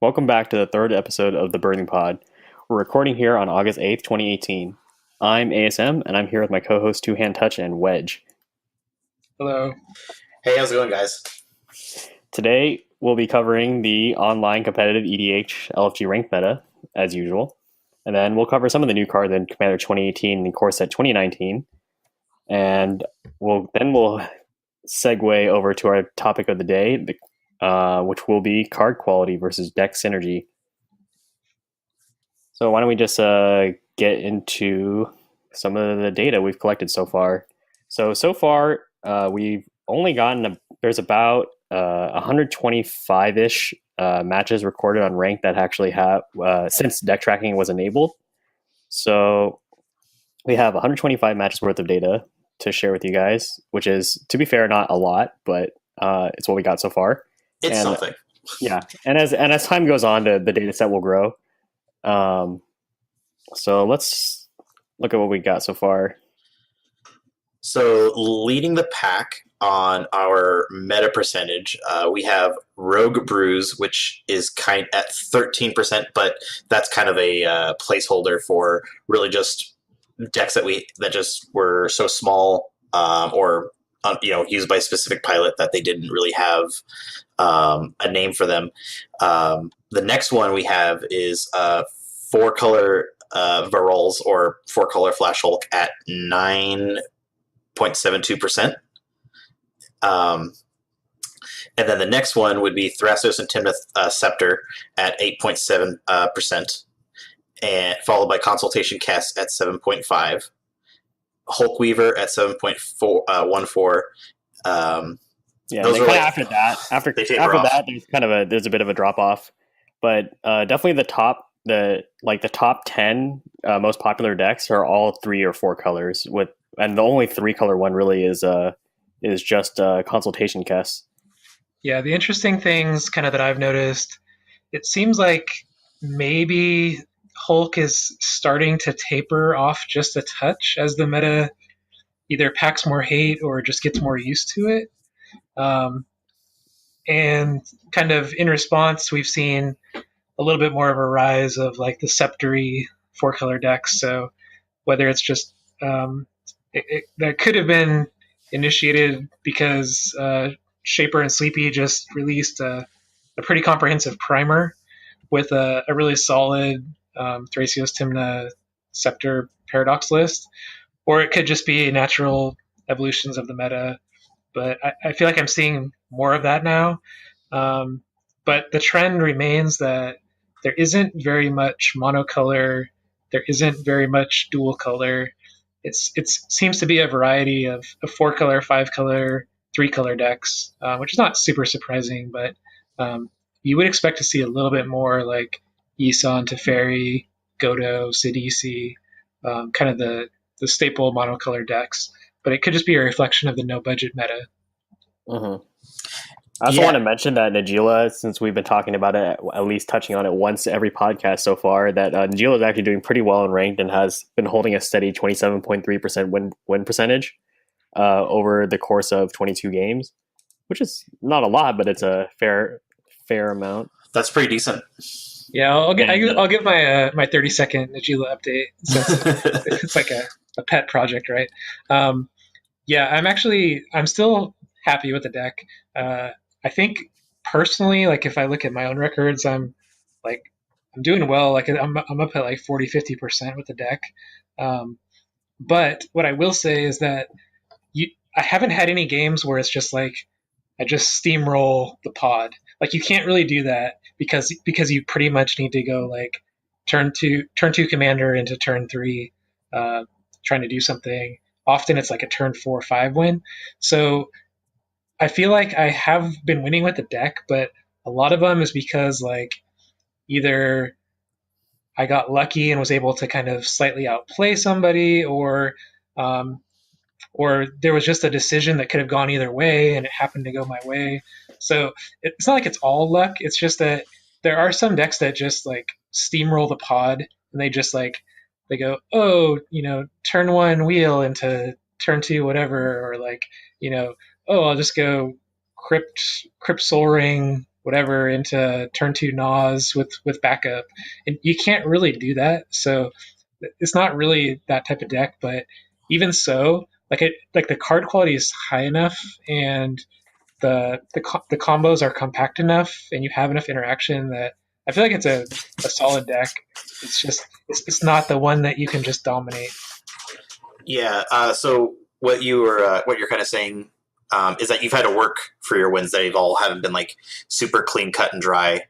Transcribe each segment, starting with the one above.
Welcome back to the third episode of the Birthing Pod. We're recording here on August 8th, 2018. I'm ASM, and I'm here with my co-hosts Two Hand Touch and Wedge. Hello. Hey, how's it going, guys? Today, we'll be covering the online competitive EDH LFG ranked meta, as usual. And then we'll cover some of the new cards in Commander 2018 and Core Set 2019. And we'll segue over to our topic of the day, which will be card quality versus deck synergy. So why don't we just get into some of the data we've collected so far. So far, we've only gotten there's about 125-ish matches recorded on Rank that actually have since deck tracking was enabled. So we have 125 matches worth of data to share with you guys, which is, to be fair, not a lot, but it's what we got so far. It's something. Yeah, and as time goes on, the data set will grow. So let's look at what we got so far. So leading the pack on our meta percentage, we have Rogue Bruise, which is at 13%, but that's kind of a placeholder for really just decks that just were so small or used by a specific pilot that they didn't really have a name for them. The next one we have is 4-color Varolz or 4-color Flash Hulk at 9.72%. And then the next one would be Thrastos and Timnith Scepter at 8.7%, and followed by Consultation Kess at 7.5%, Hulk Weaver at 7.14%. Yeah, those are after that. After that, there's a bit of a drop off, but definitely the top 10 most popular decks are all 3 or 4 colors, and the only 3-color one really is just Consultation Kess. Yeah, the interesting things kind of that I've noticed, it seems like maybe Hulk is starting to taper off just a touch as the meta either packs more hate or just gets more used to it. And kind of in response, we've seen a little bit more of a rise of like the Sceptery 4-color decks. So whether it's just that could have been initiated because Shaper and Sleepy just released a pretty comprehensive primer with a really solid Thrasios Tymna Scepter Paradox list, or it could just be natural evolutions of the meta. But I feel like I'm seeing more of that now. But the trend remains that there isn't very much monocolor, there isn't very much dual color. It seems to be a variety of 4-color, 5-color, 3-color decks, which is not super surprising, but you would expect to see a little bit more like Yisan, Teferi, Godo, Sidisi, kind of the staple monocolor decks. But it could just be a reflection of the no-budget meta. Mm-hmm. I also want to mention that Najeela, since we've been talking about it, at least touching on it once every podcast so far, that Najeela is actually doing pretty well in ranked and has been holding a steady 27.3% win percentage over the course of 22 games, which is not a lot, but it's a fair amount. That's pretty decent. Yeah, I'll give my 30-second Najeela update since it's like a pet project, right? Yeah, I'm still happy with the deck. I think personally, like if I look at my own records, I'm doing well. Like I'm up at like 40-50% with the deck. But what I will say is that I haven't had any games where it's just like I just steamroll the pod. Like you can't really do that because you pretty much need to go like turn two commander into turn 3, trying to do something. Often it's like a turn 4 or 5 win. So I feel like I have been winning with the deck, but a lot of them is because like either I got lucky and was able to kind of slightly outplay somebody, or there was just a decision that could have gone either way and it happened to go my way. So it's not like it's all luck. It's just that there are some decks that just like steamroll the pod and they just like they go, oh, turn 1 wheel into turn 2 whatever, or like, oh, I'll just go Crypt Soul Ring whatever into turn 2 Nas with backup. And you can't really do that. So it's not really that type of deck, but even so, like the card quality is high enough and the combos are compact enough and you have enough interaction that I feel like it's a solid deck. It's just it's not the one that you can just dominate. Yeah. So what you're kind of saying is that you've had to work for your wins. They've all haven't been like super clean, cut and dry,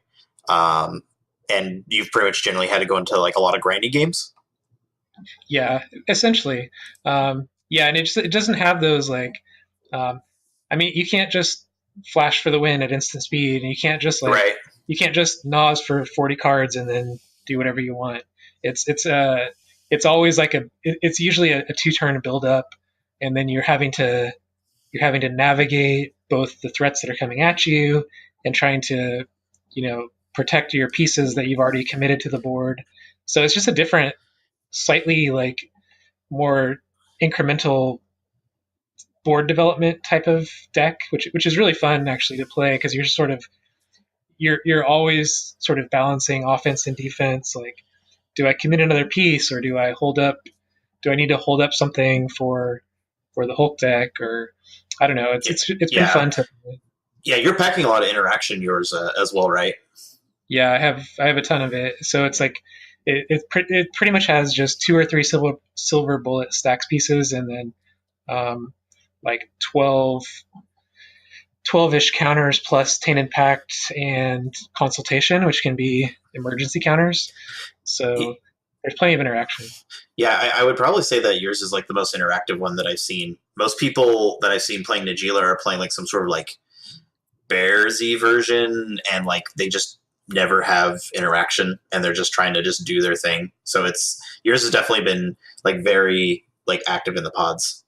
and you've pretty much generally had to go into like a lot of grindy games. Yeah, essentially. Yeah, and it doesn't have those like. I mean, you can't just flash for the win at instant speed, and you can't just like Right. you can't just Nas for 40 cards and then do whatever you want. It's always like it's usually a 2-turn build up, and then you're having to navigate both the threats that are coming at you and trying to protect your pieces that you've already committed to the board. So it's just a different, slightly like more incremental board development type of deck, which is really fun actually to play because you're sort of you're always sort of balancing offense and defense. Like, do I commit another piece or do I hold up? Do I need to hold up something for the Hulk deck, or I don't know. It's been Yeah. fun to. Yeah, you're packing a lot of interaction yours as well, right? Yeah, I have a ton of it. So it's like it pretty much has just 2 or 3 silver bullet stacks pieces, and then like 12-ish counters plus Tainted Pact and Consultation, which can be emergency counters. So there's plenty of interaction. Yeah, I would probably say that yours is like the most interactive one that I've seen. Most people that I've seen playing Najeela are playing like some sort of like Bearsy version, and like they just never have interaction, and they're just trying to just do their thing. So it's yours has definitely been like very like active in the pods.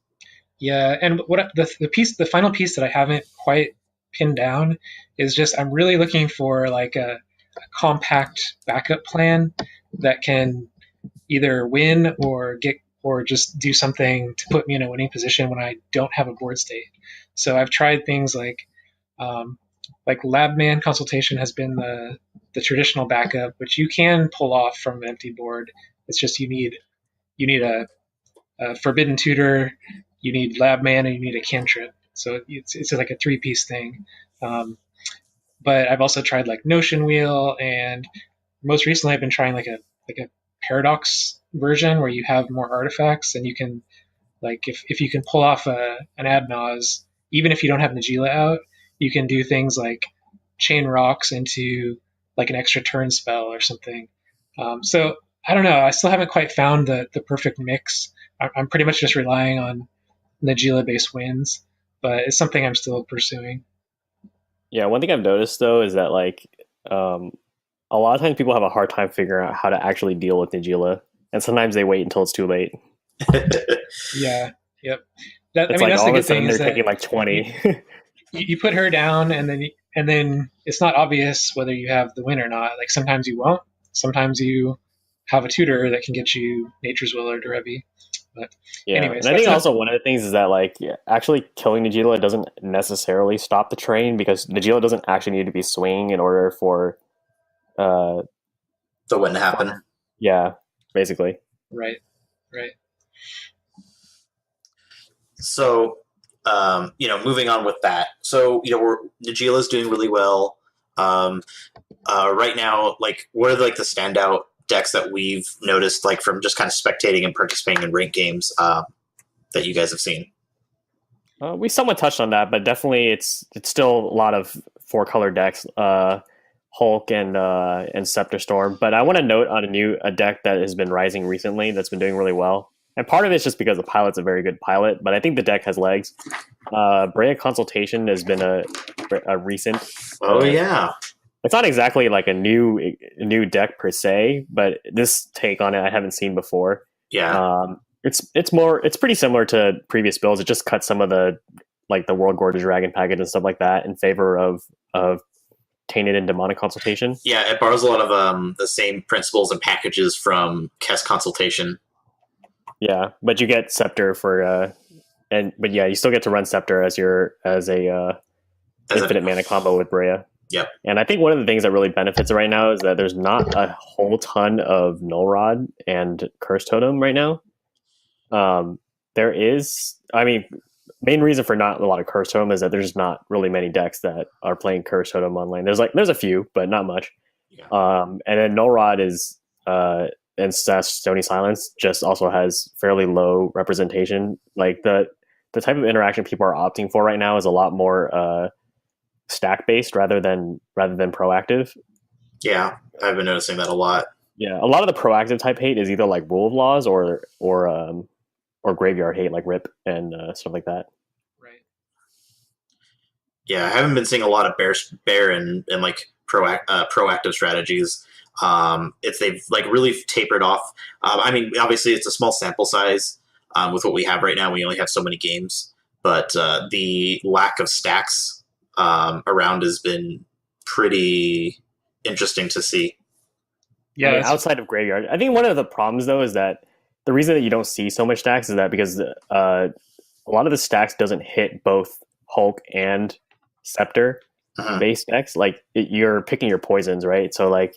Yeah, and the final piece that I haven't quite pinned down is just I'm really looking for like a compact backup plan that can either win or just do something to put me in a winning position when I don't have a board state. So I've tried things like Labman Consultation has been the traditional backup, which you can pull off from an empty board. It's just you need a Forbidden Tutor, you need Labman, and you need a cantrip. So it's like a 3-piece thing. But I've also tried like Notion Wheel, and most recently I've been trying like a Paradox version where you have more artifacts, and you can like if you can pull off an Adnaz, even if you don't have Najeela out, you can do things like chain rocks into like an extra turn spell or something. So I don't know. I still haven't quite found the perfect mix. I'm pretty much just relying on Najeela based wins, but it's something I'm still pursuing. Yeah, one thing I've noticed though is that like a lot of times people have a hard time figuring out how to actually deal with Najeela, and sometimes they wait until it's too late. Yeah. Yep. It's like That's all the of a good thing sudden is they're that taking like 20. you put her down, and then it's not obvious whether you have the win or not. Like sometimes you won't. Sometimes you have a tutor that can get you Nature's Will or Derevi. But Yeah, anyways, and I think also one of the things is that like actually killing Najeela doesn't necessarily stop the train because Najeela doesn't actually need to be swinging in order for uh So when to happen. yeah, basically. right. So, moving on with that. So, Najeela's doing really well. Right now, like, what are like the standout decks that we've noticed, like from just kind of spectating and participating in ranked games that you guys have seen? We somewhat touched on that, but definitely it's still a lot of 4-color decks, Hulk and Scepter Storm. But I want to note on a deck that has been rising recently that's been doing really well. And part of it's just because the pilot's a very good pilot, but I think the deck has legs. Brea Consultation has been a recent. Oh yeah, it's not exactly like a new deck per se, but this take on it I haven't seen before. Yeah. It's pretty similar to previous builds. It just cuts some of the like the World Gorge Dragon package and stuff like that in favor of Tainted and Demonic Consultation. Yeah, it borrows a lot of the same principles and packages from Kess Consultation. Yeah, but you get Scepter for but yeah, you still get to run Scepter as a infinite mana combo with Brea. Yep. And I think one of the things that really benefits it right now is that there's not a whole ton of Null Rod and Curse Totem right now. There is, I mean, main reason for not a lot of Curse Totem is that there's not really many decks that are playing Curse Totem online. There's a few, but not much. Yeah. And then Null Rod is and Stony Silence just also has fairly low representation. Like the type of interaction people are opting for right now is a lot more stack based rather than proactive. Yeah, I've been noticing that a lot. Yeah, a lot of the proactive type hate is either like Rule of Laws or graveyard hate, like Rip and stuff like that. Right. Yeah, I haven't been seeing a lot of bear and like proactive strategies. They've like really tapered off. I mean, obviously it's a small sample size with what we have right now. We only have so many games, but the lack of stacks around has been pretty interesting to see. Yeah, I mean, outside of Graveyard, I think one of the problems though is that the reason that you don't see so much stacks is that because a lot of the stacks doesn't hit both Hulk and Scepter based decks. Like you're picking your poisons, right? So like,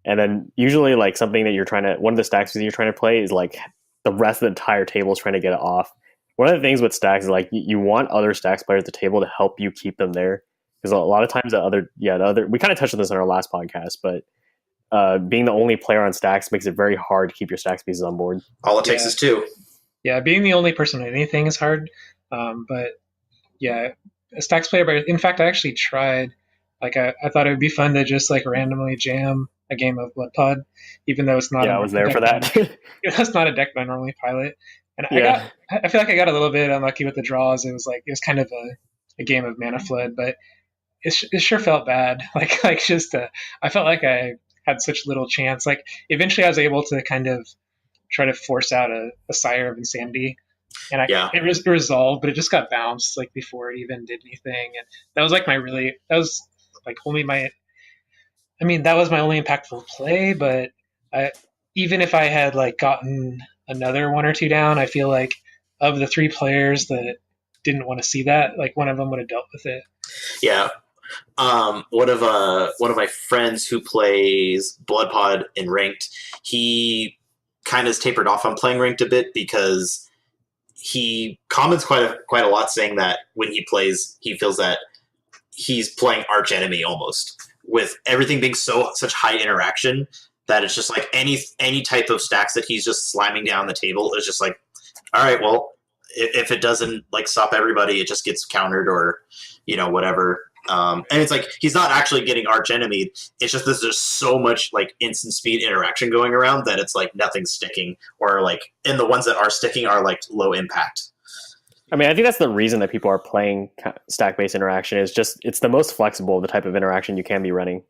and then usually like something that one of the stacks that you're trying to play is like the rest of the entire table is trying to get it off. One of the things with stacks is like you want other stacks players at the table to help you keep them there, because a lot of times we kind of touched on this in our last podcast, but being the only player on stacks makes it very hard to keep your stacks pieces on board. All it takes is 2. Yeah, being the only person on anything is hard. But yeah, a stacks player. But in fact, I actually tried. Like I thought it would be fun to just like randomly jam a game of Blood Pod, even though it's not. Yeah, I was there for that. That's not a deck that I normally pilot. And I feel like I got a little bit unlucky with the draws. It was kind of a game of mana flood, but it sure felt bad. I felt like I had such little chance. Like eventually I was able to kind of try to force out a Sire of Insanity, and it was resolved, but it just got bounced like before it even did anything. And that was like that was my only impactful play. But even if I had like gotten another 1 or 2 down, I feel like of the 3 players that didn't want to see that, like one of them would have dealt with it. Yeah. One of my friends who plays Blood Pod in Ranked, he kind of has tapered off on playing Ranked a bit because he comments quite a lot saying that when he plays, he feels that he's playing arch enemy almost, with everything being such high interaction that it's just like any type of stacks that he's just slamming down the table is just like, all right, well, if it doesn't like stop everybody, it just gets countered or whatever. And it's like he's not actually getting arch enemy. It's just there's so much like instant speed interaction going around that it's like nothing's sticking, or like, and the ones that are sticking are like low impact. I mean, I think that's the reason that people are playing stack-based interaction. Is just it's the most flexible, the type of interaction you can be running.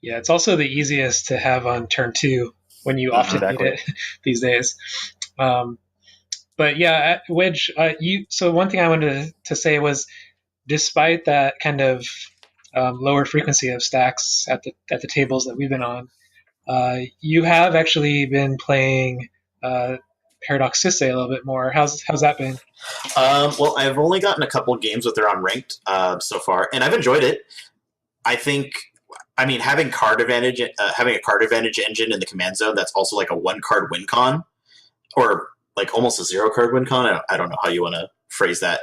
Yeah, it's also the easiest to have on turn 2 when you often need it these days. But yeah, Wedge, so one thing I wanted to say was, despite that kind of lower frequency of stacks at the tables that we've been on, you have actually been playing Paradox Sisay a little bit more. How's that been? Well, I've only gotten a couple of games with her on Ranked so far, and I've enjoyed it. I mean, having a card advantage engine in the command zone that's also like a 1-card win con, or like almost a 0-card win con. I don't know how you want to phrase that.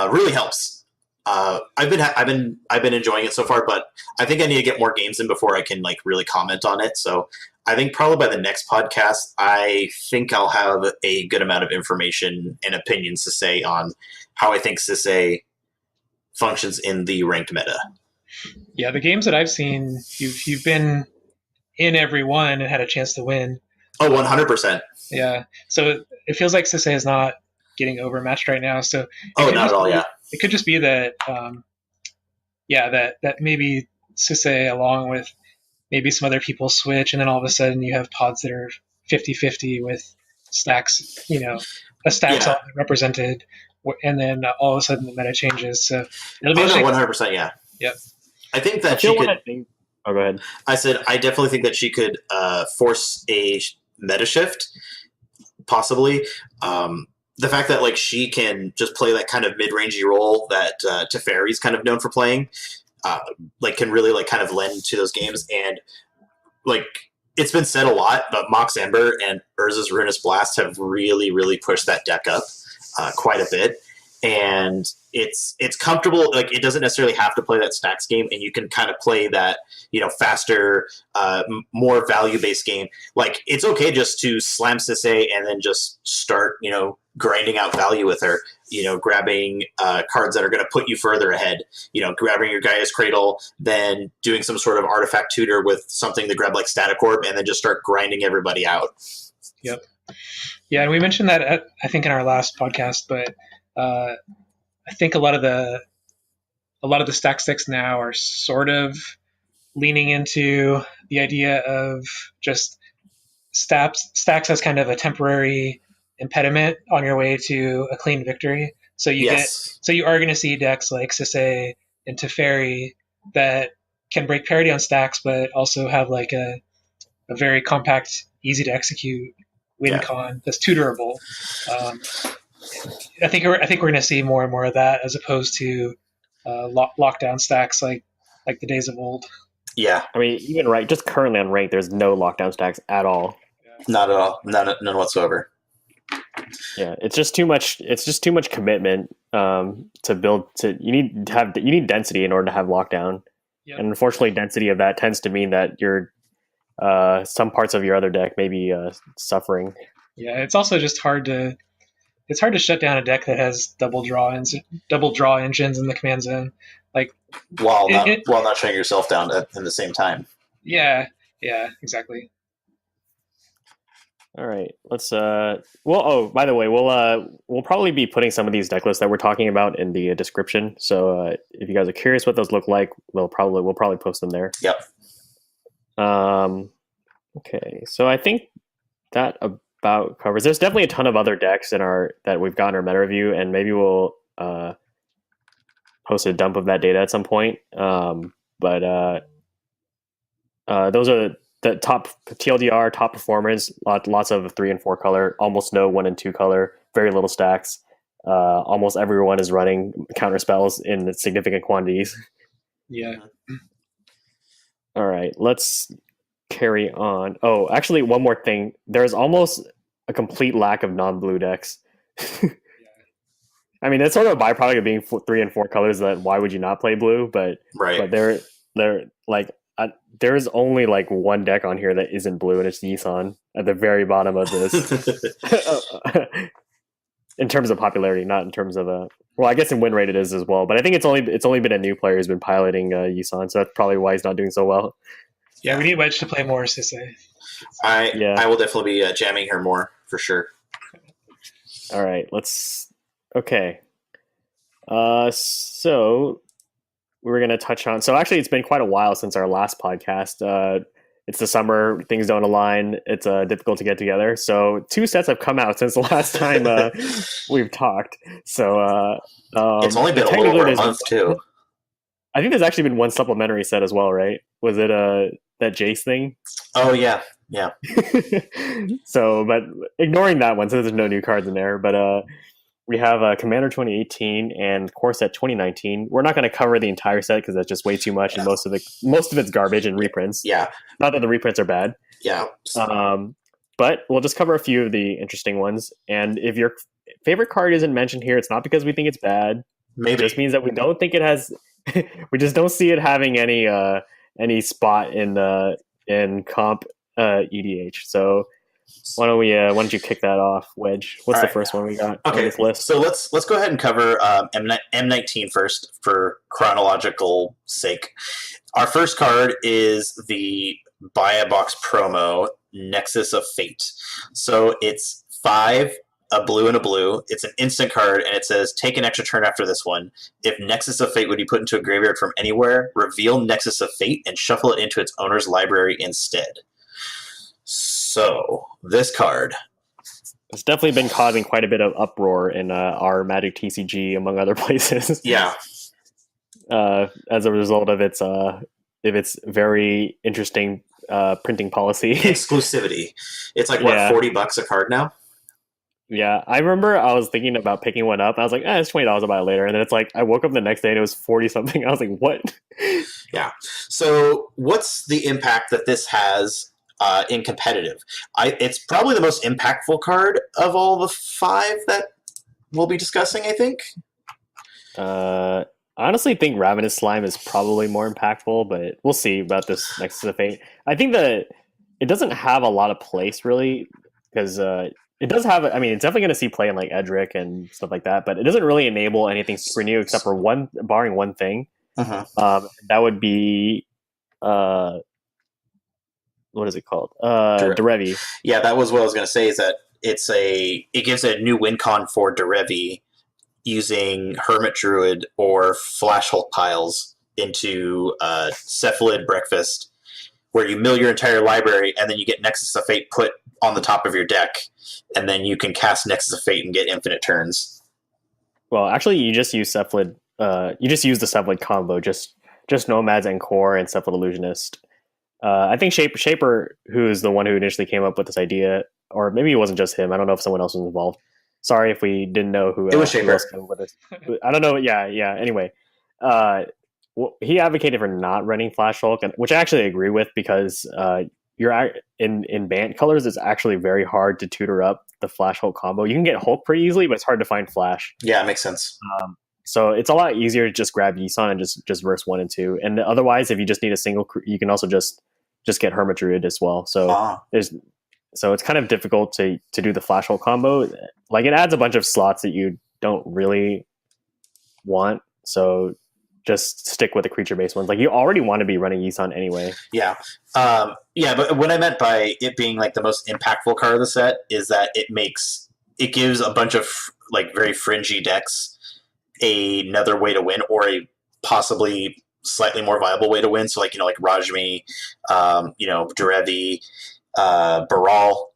Really helps. I've been enjoying it so far, but I think I need to get more games in before I can like really comment on it. So I think probably by the next podcast, I think I'll have a good amount of information and opinions to say on how I think Sisay functions in the ranked meta. Yeah, the games that I've seen, you've been in every one and had a chance to win. Oh, 100%. Yeah, so it feels like Sisay is not getting overmatched right now. So not at all. Yeah, it could just be that, that maybe Sisay, along with maybe some other people, switch, and then all of a sudden you have pods that are 50-50 with stacks. A stack's all represented, and then all of a sudden the meta changes. So it'll be 100%. Yeah. Yep. I think that she could. Oh, go ahead. I said I definitely think that she could force a meta shift, possibly. The fact that like she can just play that kind of mid-rangey role that Teferi's kind of known for playing, like can really like kind of lend to those games. And like it's been said a lot, but Mox Ember and Urza's Ruinous Blast have really, really pushed that deck up quite a bit. And it's comfortable. Like it doesn't necessarily have to play that stacks game, and you can kind of play that, you know, faster, more value based game. Like it's okay just to slam Sisay and then just start, you know, grinding out value with her. You know, grabbing cards that are going to put you further ahead. You know, grabbing your Gaia's Cradle, then doing some sort of artifact tutor with something to grab like Static Orb, and then just start grinding everybody out. Yep. Yeah, and we mentioned that I think in our last podcast, but I think a lot of the stack sticks now are sort of leaning into the idea of just stacks as kind of a temporary impediment on your way to a clean victory. So you are going to see decks like Sisay and Teferi that can break parity on stacks, but also have like a very compact, easy to execute win con that's tutorable. I think we're going to see more and more of that, as opposed to lockdown stacks like the days of old. Yeah, I mean, even just currently on ranked, there's no lockdown stacks at all. Not at all, none whatsoever. Yeah, it's just too much. It's just too much commitment to build. You need density in order to have lockdown, and unfortunately, density of that tends to mean that your some parts of your other deck may be suffering. Yeah, it's also just hard to shut down a deck that has double draw engines in the command zone, like while not shutting yourself down at the same time. Yeah, exactly. All right, let's. Well, oh, by the way, we'll probably be putting some of these deck lists that we're talking about in the description. So if you guys are curious what those look like, we'll probably post them there. Yep. Okay, so I think that about covers. There's definitely a ton of other decks that we've got in our meta review, and maybe we'll post a dump of that data at some point. But those are the top TLDR, top performers. Lots of 3 and 4 color, almost no 1 and 2 color, very little stacks. Almost everyone is running counter spells in significant quantities. Yeah. All right, let's carry on. Oh, actually, one more thing. There's almost a complete lack of non-blue decks. I mean, that's sort of a byproduct of being 3 and 4 colors. That why would you not play blue? But they're like there's only like one deck on here that isn't blue, and it's Yisan at the very bottom of this. In terms of popularity, not in terms of well, I guess in win rate it is as well. But I think it's only been a new player who's been piloting Yisan, so that's probably why he's not doing so well. Yeah, we need Wedge to play more, Sisay. I will definitely be jamming her more for sure. All right, let's. Okay. So we were going to touch on. So actually, it's been quite a while since our last podcast. It's the summer; things don't align. It's difficult to get together. So 2 sets have come out since the last time we've talked. So it's only been a little over a month too. I think there's actually been one supplementary set as well, right? Was it that Jace thing? Oh yeah. So, but ignoring that one, so there's no new cards in there. But we have Commander 2018 and Core Set 2019. We're not going to cover the entire set because that's just way too much, and most of it's garbage and reprints. Yeah. Not that the reprints are bad. Yeah. But we'll just cover a few of the interesting ones. And if your favorite card isn't mentioned here, it's not because we think it's bad. Maybe it just means that we don't think it has. We just don't see it having any spot in comp EDH. So why don't you kick that off, Wedge? What's the first one we got on this list? So let's go ahead and cover M19 first for chronological sake. Our first card is the buy a box promo Nexus of Fate. So it's 5, a blue and a blue. It's an instant card, and it says take an extra turn after this one. If Nexus of Fate would be put into a graveyard from anywhere, reveal Nexus of Fate and shuffle it into its owner's library instead. So this card, it's definitely been causing quite a bit of uproar in our Magic TCG, among other places. Yeah. As a result of its very interesting printing policy. Exclusivity. It's like $40 a card now? Yeah, I remember I was thinking about picking one up. I was like, it's $20. I'll buy it later. And then it's like I woke up the next day and it was 40 something. I was like, what? Yeah. So, what's the impact that this has in competitive? It's probably the most impactful card of all the 5 that we'll be discussing, I think. I honestly think Ravenous Slime is probably more impactful, but we'll see about this Nexus of Fate. I think that it doesn't have a lot of place really because it does have. I mean, it's definitely going to see play in like Edric and stuff like that, but it doesn't really enable anything super new except for barring one thing. That would be what is it called? Derevi. Yeah, that was what I was going to say. Is that it gives a new win con for Derevi using Hermit Druid or Flash Hulk piles into Cephalid Breakfast, where you mill your entire library and then you get Nexus of Fate put on the top of your deck, and then you can cast Nexus of Fate and get infinite turns. Well, actually, you just use Cephalid. You just use the Cephalid combo, just Nomads and Core and Cephalid Illusionist. I think Shaper, who is the one who initially came up with this idea, or maybe it wasn't just him. I don't know if someone else was involved. Sorry if we didn't know who. It was Shaper. Who else came up with this. I don't know. Yeah. Anyway, he advocated for not running Flash Hulk, which I actually agree with because you're in Bant colors. It's actually very hard to tutor up the Flash Hulk combo. You can get Hulk pretty easily, but it's hard to find Flash. Yeah, it makes sense. So it's a lot easier to just grab Yisan and just verse 1 and 2. And otherwise, if you just need a single, you can also just get Hermit Druid as well. So so it's kind of difficult to do the Flash Hulk combo. Like it adds a bunch of slots that you don't really want. So just stick with the creature-based ones. Like you already want to be running Yisan anyway. Yeah. But what I meant by it being like the most impactful card of the set is that it gives a bunch of like very fringy decks another way to win, or a possibly slightly more viable way to win. So like Rajmi, Derevi, Baral.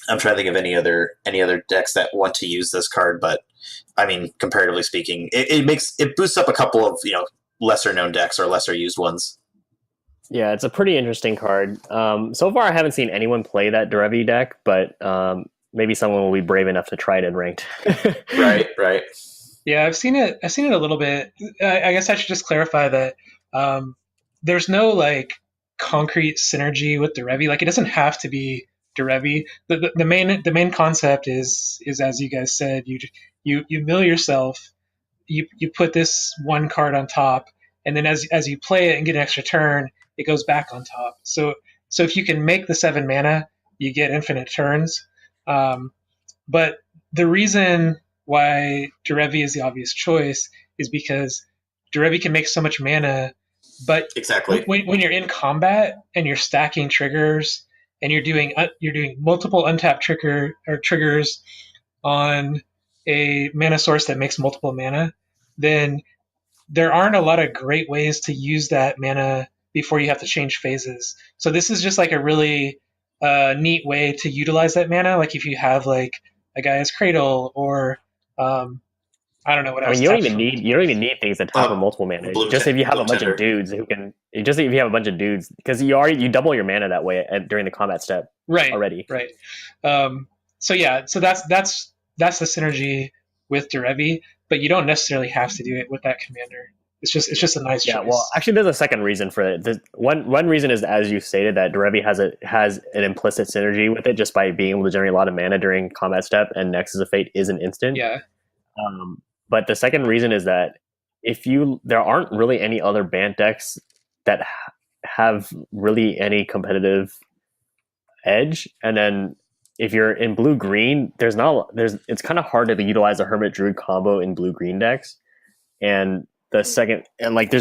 I'm trying to think of any other decks that want to use this card, but I mean, comparatively speaking, it boosts up a couple of lesser known decks or lesser used ones. Yeah, it's a pretty interesting card. So far, I haven't seen anyone play that Derevi deck, but maybe someone will be brave enough to try it in ranked. Right. Yeah, I've seen it a little bit. I guess I should just clarify that there's no like concrete synergy with Derevi. Like it doesn't have to be Derevi. The main concept is as you guys said, you mill yourself, you put this one card on top, and then as you play it and get an extra turn, it goes back on top. So if you can make the 7 mana, you get infinite turns. But the reason why Derevi is the obvious choice is because Derevi can make so much mana, but exactly when you're in combat and you're stacking triggers and you're doing multiple untapped triggers on a mana source that makes multiple mana, then there aren't a lot of great ways to use that mana before you have to change phases. So this is just like a really neat way to utilize that mana. Like if you have like a Gaia's Cradle or I don't know what else. You don't even need things that tap for multiple mana. Just if you have a bunch of dudes who can, just if you have a bunch of dudes, because you double your mana that way during the combat step. Right. Already. Right. So that's the synergy with Derevi, but you don't necessarily have to do it with that commander. It's just a nice choice. Yeah, well, actually, there's a second reason for it. One reason is, as you stated, that Derevi has an implicit synergy with it just by being able to generate a lot of mana during combat step, and Nexus of Fate is an instant. Yeah. But the second reason is that there aren't really any other Bant decks that have really any competitive edge, and then if you're in blue green, it's kind of hard to utilize a Hermit Druid combo in blue green decks, and there's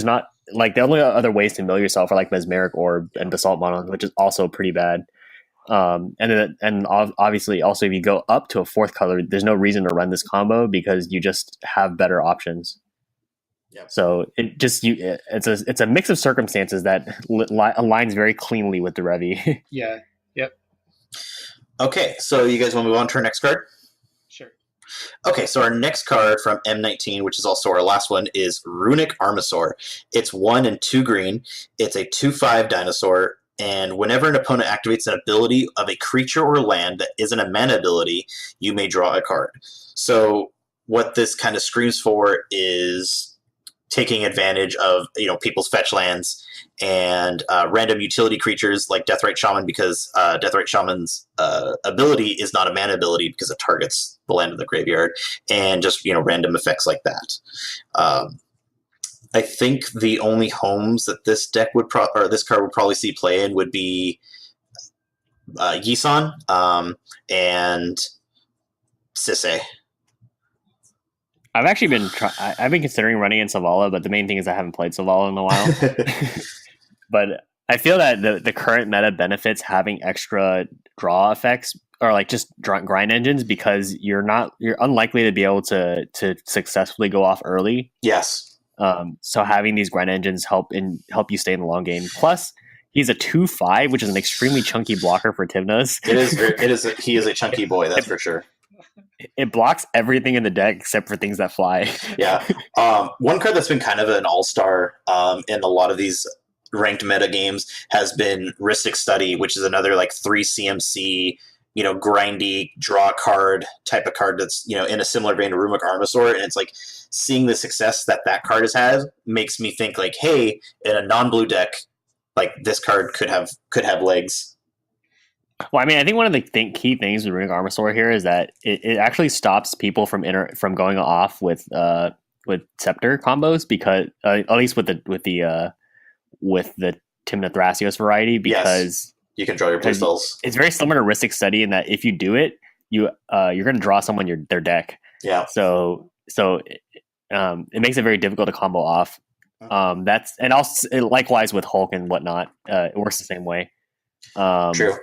not like the only other ways to mill yourself are like Mesmeric Orb and Basalt Monon, which is also pretty bad. And obviously also if you go up to a 4th color, there's no reason to run this combo because you just have better options. Yep. So it's a mix of circumstances that aligns very cleanly with Derevi. Yeah. Yep. Okay, so you guys want to move on to our next card? Sure. Okay, so our next card from M19, which is also our last one, is Runic Armasaur. It's 1 and 2 green. It's a 2/5 dinosaur. And whenever an opponent activates an ability of a creature or land that isn't a mana ability, you may draw a card. So what this kind of screams for is taking advantage of people's fetch lands and random utility creatures like Deathrite Shaman, because Deathrite Shaman's ability is not a mana ability because it targets the land of the graveyard, and just random effects like that. I think the only homes that this deck or this card would probably see play in would be Yisan and Sisay. I've actually I've been considering running in Savala, but the main thing is I haven't played Savala in a while. But I feel that the current meta benefits having extra draw effects, or like just grind engines, because you're unlikely to be able to successfully go off early. Yes. So having these grind engines help you stay in the long game. Plus, he's a 2/5, which is an extremely chunky blocker for Tymna's. He is a chunky boy, that's for sure. It blocks everything in the deck except for things that fly. Yeah. One card that's been kind of an all-star in a lot of these ranked meta games has been Rhystic Study, which is another like 3 CMC, grindy draw card type of card that's, in a similar vein to Runic Armasaur. And it's like seeing the success that card has had makes me think like, hey, in a non-blue deck, like this card could have legs. Well, I mean, I think one of the key things with Runic Armasaur here is that it actually stops people from going off with Scepter combos, because at least with the Tymna Thrasios variety, because you can draw your play spells. It's very similar to Rhystic Study in that if you do it, you're going to draw someone their deck. Yeah. So it makes it very difficult to combo off. That's, and also likewise with Hulk and whatnot, it works the same way. True.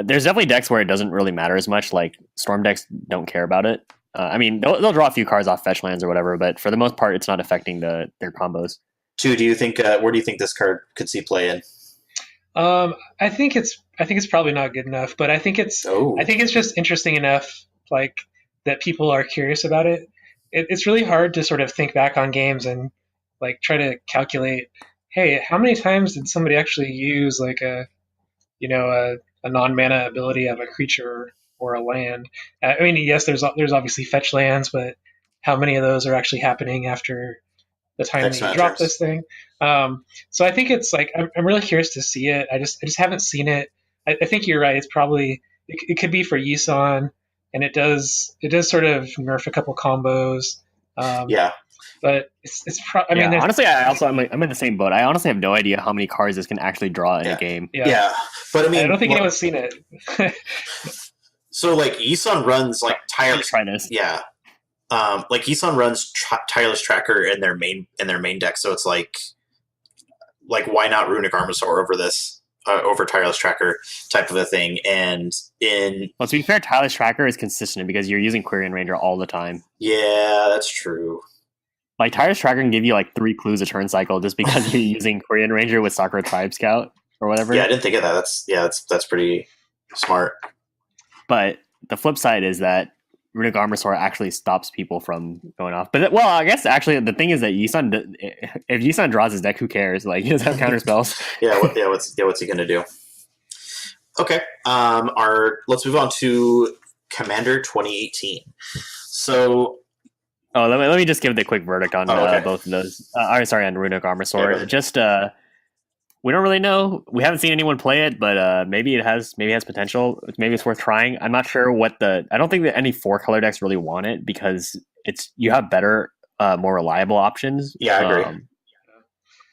There's definitely decks where it doesn't really matter as much. Like Storm decks don't care about it. I mean, they'll draw a few cards off fetch lands or whatever, but for the most part, it's not affecting their combos. Do you think? Where do you think this card could see play in? I think it's probably not good enough, but I think it's just interesting enough, like that people are curious about it. It's really hard to sort of think back on games and like try to calculate, hey, how many times did somebody actually use like a non-mana ability of a creature or a land? I mean, yes, there's obviously fetch lands, but how many of those are actually happening after the time that you drop this thing? So I think it's like I'm really curious to see it. I just haven't seen it. I think you're right. It's probably it could be for Yisan, and it does sort of nerf a couple combos. Yeah. But I mean, honestly, I'm in the same boat. I honestly have no idea how many cards this can actually draw in a game. Yeah, but I mean, I don't think anyone's seen it. So like Yisan runs like tireless. Try this. Yeah, like Yisan runs tireless tracker in their main deck. So it's like why not Runic Armasaur over this over tireless tracker type of a thing? And to be fair, tireless tracker is consistent because you're using Quirion Ranger all the time. Yeah, that's true. Like tireless tracker can give you like 3 clues a turn cycle just because you're using Quirion Ranger with Sakura Tribe Scout or whatever. Yeah, I didn't think of that. That's pretty smart. But the flip side is that Runic Armasaur actually stops people from going off. But I guess actually the thing is that Yisan, if Yisan draws his deck, who cares? Like he doesn't have counter spells. What's he gonna do? Okay. Let's move on to Commander 2018. So. Oh, let me just give the quick verdict on both of those. On Runic Armasaur. Yeah, just we don't really know. We haven't seen anyone play it, but maybe it has potential. Maybe it's worth trying. I'm not sure I don't think that any 4-color decks really want it because you have better, more reliable options. Yeah, I agree.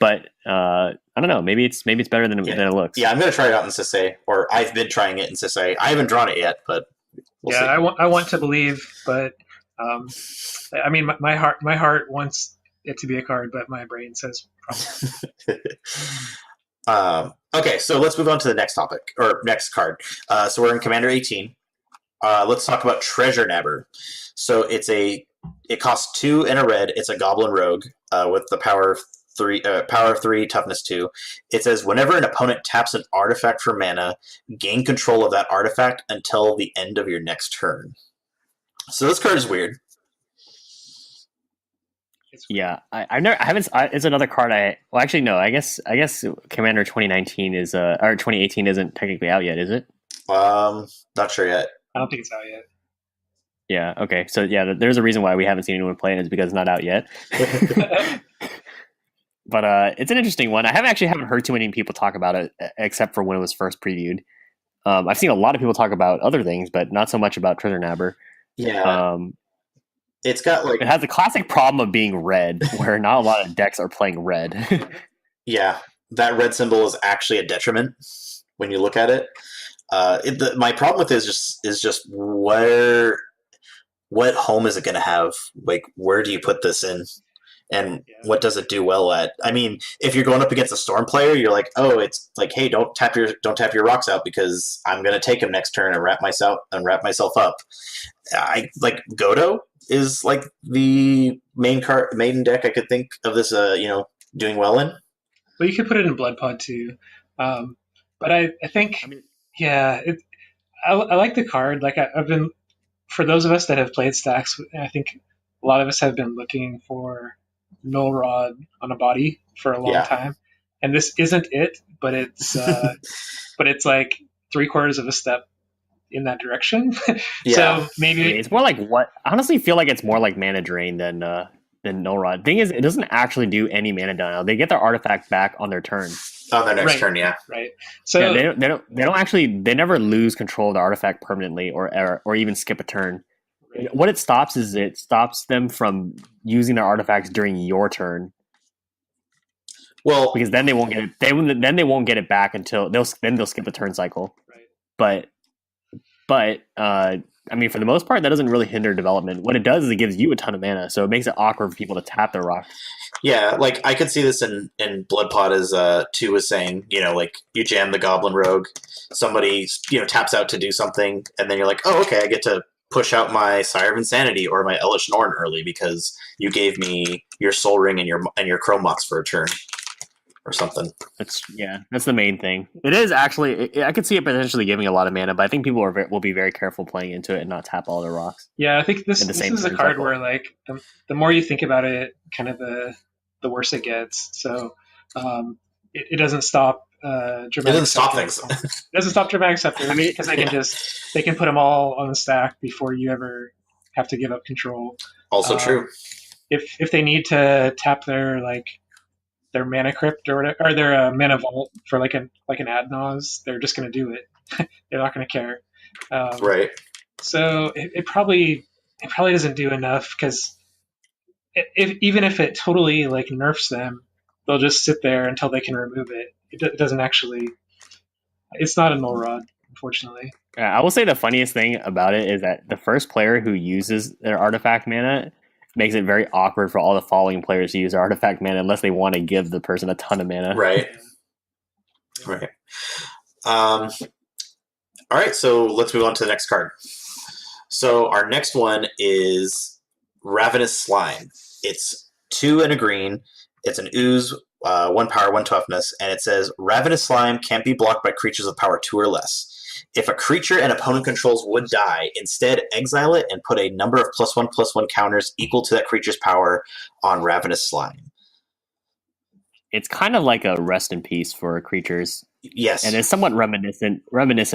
But I don't know. Maybe it's better than it looks. Yeah, I'm gonna try it out in Sisay, or I've been trying it in Sisay. I haven't drawn it yet, but we'll see. I want to believe, but. I mean, my heart wants it to be a card, but my brain says probably. Okay, so let's move on to the next topic, or next card. So we're in Commander 18. Let's talk about Treasure Nabber. So it costs 2 and a red. It's a Goblin Rogue with the power of 3, toughness 2. It says whenever an opponent taps an artifact for mana, gain control of that artifact until the end of your next turn. So this card is weird. Yeah, I haven't. It's another card. Well, actually, no. I guess Commander 2019 is or 2018 isn't technically out yet, is it? Not sure yet. I don't think it's out yet. Yeah. Okay. So yeah, there's a reason why we haven't seen anyone play it is because it's not out yet. But it's an interesting one. I haven't heard too many people talk about it except for when it was first previewed. I've seen a lot of people talk about other things, but not so much about Treasure Nabber. Yeah. It's got like it has the classic problem of being red, where not a lot of decks are playing red. Yeah, that red symbol is actually a detriment when you look at it. My problem with it is just what home is it going to have? Like, where do you put this in? And what does it do well at? I mean, if you're going up against a Storm player, you're like, oh, it's like, hey, don't tap your rocks out because I'm going to take him next turn and wrap myself up. I like Godo is like the main deck I could think of this, doing well in. Well, you could put it in Blood Pod too, but I think I like the card. Like I've been, for those of us that have played Stacks, I think a lot of us have been looking for Null Rod on a body for a long time, and this isn't it, but it's like 3/4 of a step in that direction. So maybe it's more like what. I honestly feel like it's more like Mana Drain than Null Rod. Thing is, it doesn't actually do any mana denial. They get their artifact back on their turn. On their next turn, yeah. Right. So they never lose control of the artifact permanently or even skip a turn. Right. What it stops is it stops them from using their artifacts during your turn. Well, because then they won't get it. Then they won't get it back until they'll skip a turn cycle. Right. But I mean, for the most part, that doesn't really hinder development. What it does is it gives you a ton of mana, so it makes it awkward for people to tap their rock. Yeah, like I could see this in Blood Pod as Tu was saying, like you jam the Goblin Rogue, somebody taps out to do something, and then you're like, oh, okay, I get to push out my Sire of Insanity or my Elesh Norn early because you gave me your Soul Ring and your Chrome Mox for a turn. Or something. That's the main thing. It is actually. I could see it potentially giving a lot of mana, but I think people will be very careful playing into it and not tap all their rocks. Yeah, I think this is a card where like the more you think about it, kind of the worse it gets. So it doesn't stop. It doesn't stop things. It doesn't stop Dramatic Scepter. I mean, because they can put them all on the stack before you ever have to give up control. Also true. If they need to tap their Mana Crypt or their Mana Vault for like an Adnaz, they're just going to do it. They're not going to care. Right. So it probably doesn't do enough because even if it totally like nerfs them, they'll just sit there until they can remove it. It doesn't actually. It's not a Null Rod, unfortunately. I will say the funniest thing about it is that the first player who uses their artifact mana makes it very awkward for all the following players to use their artifact mana unless they want to give the person a ton of mana. Right. Right. All right, so let's move on to the next card. So our next one is Ravenous Slime. It's 2 and a green. It's an ooze, 1 power, 1 toughness, and it says Ravenous Slime can't be blocked by creatures of power 2 or less. If a creature an opponent controls would die, instead exile it and put a number of +1/+1 counters equal to that creature's power on Ravenous Slime. It's kind of like a rest in peace for creatures. Yes. And it's somewhat reminiscent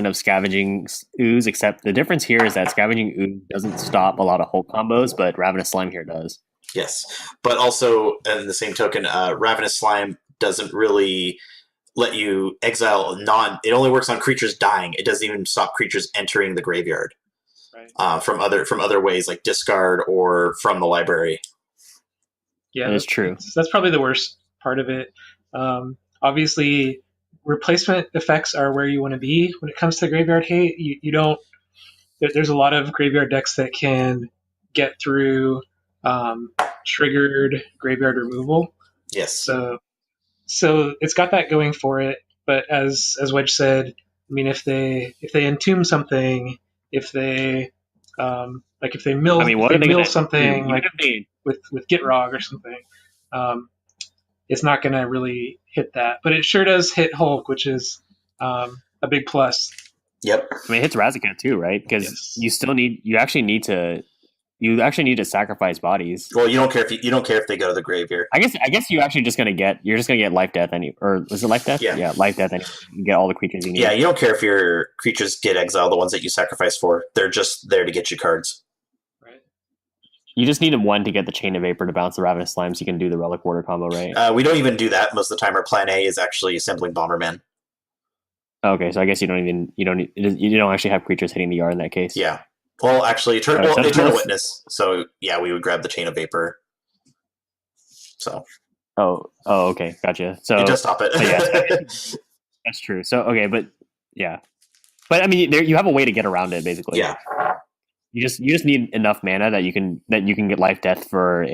of Scavenging Ooze, except the difference here is that Scavenging Ooze doesn't stop a lot of Hulk combos, but Ravenous Slime here does. Yes. But also, in the same token, Ravenous Slime doesn't really let you exile it only works on creatures dying. It doesn't even stop creatures entering the graveyard. Right. From other ways like discard or from the library. Yeah, that's true. That's probably the worst part of it. Obviously, replacement effects are where you want to be when it comes to graveyard hate. You don't. There's a lot of graveyard decks that can get through triggered graveyard removal. Yes. So it's got that going for it, but as Wedge said, I mean, if they entomb something, if they mill something like with Gitrog or something, it's not going to really hit that. But it sure does hit Hulk, which is a big plus. Yep. I mean, it hits Razaketh too, right? Because you actually need to You actually need to sacrifice bodies. Well, you don't care if you don't care if they go to the graveyard. I guess you're just gonna get life death or is it life death? Yeah. Life death. And you get all the creatures you need. Yeah, you don't care if your creatures get exiled, the ones that you sacrifice for. They're just there to get you cards. Right. You just need one to get the Chain of Vapor to bounce the Ravenous Slime, so you can do the Relic Warder combo, right? We don't even do that most of the time. Our plan A is actually assembling Bomberman. Okay, so I guess you don't actually have creatures hitting the yard in that case. Yeah. Well, actually, Alright, so Eternal let's- Witness. So yeah, we would grab the Chain of Vapor. So Oh, okay, gotcha. So it does stop it. yeah. That's true. So okay, but yeah, but I mean, you have a way to get around it basically. Yeah. You just need enough mana that you can get life death for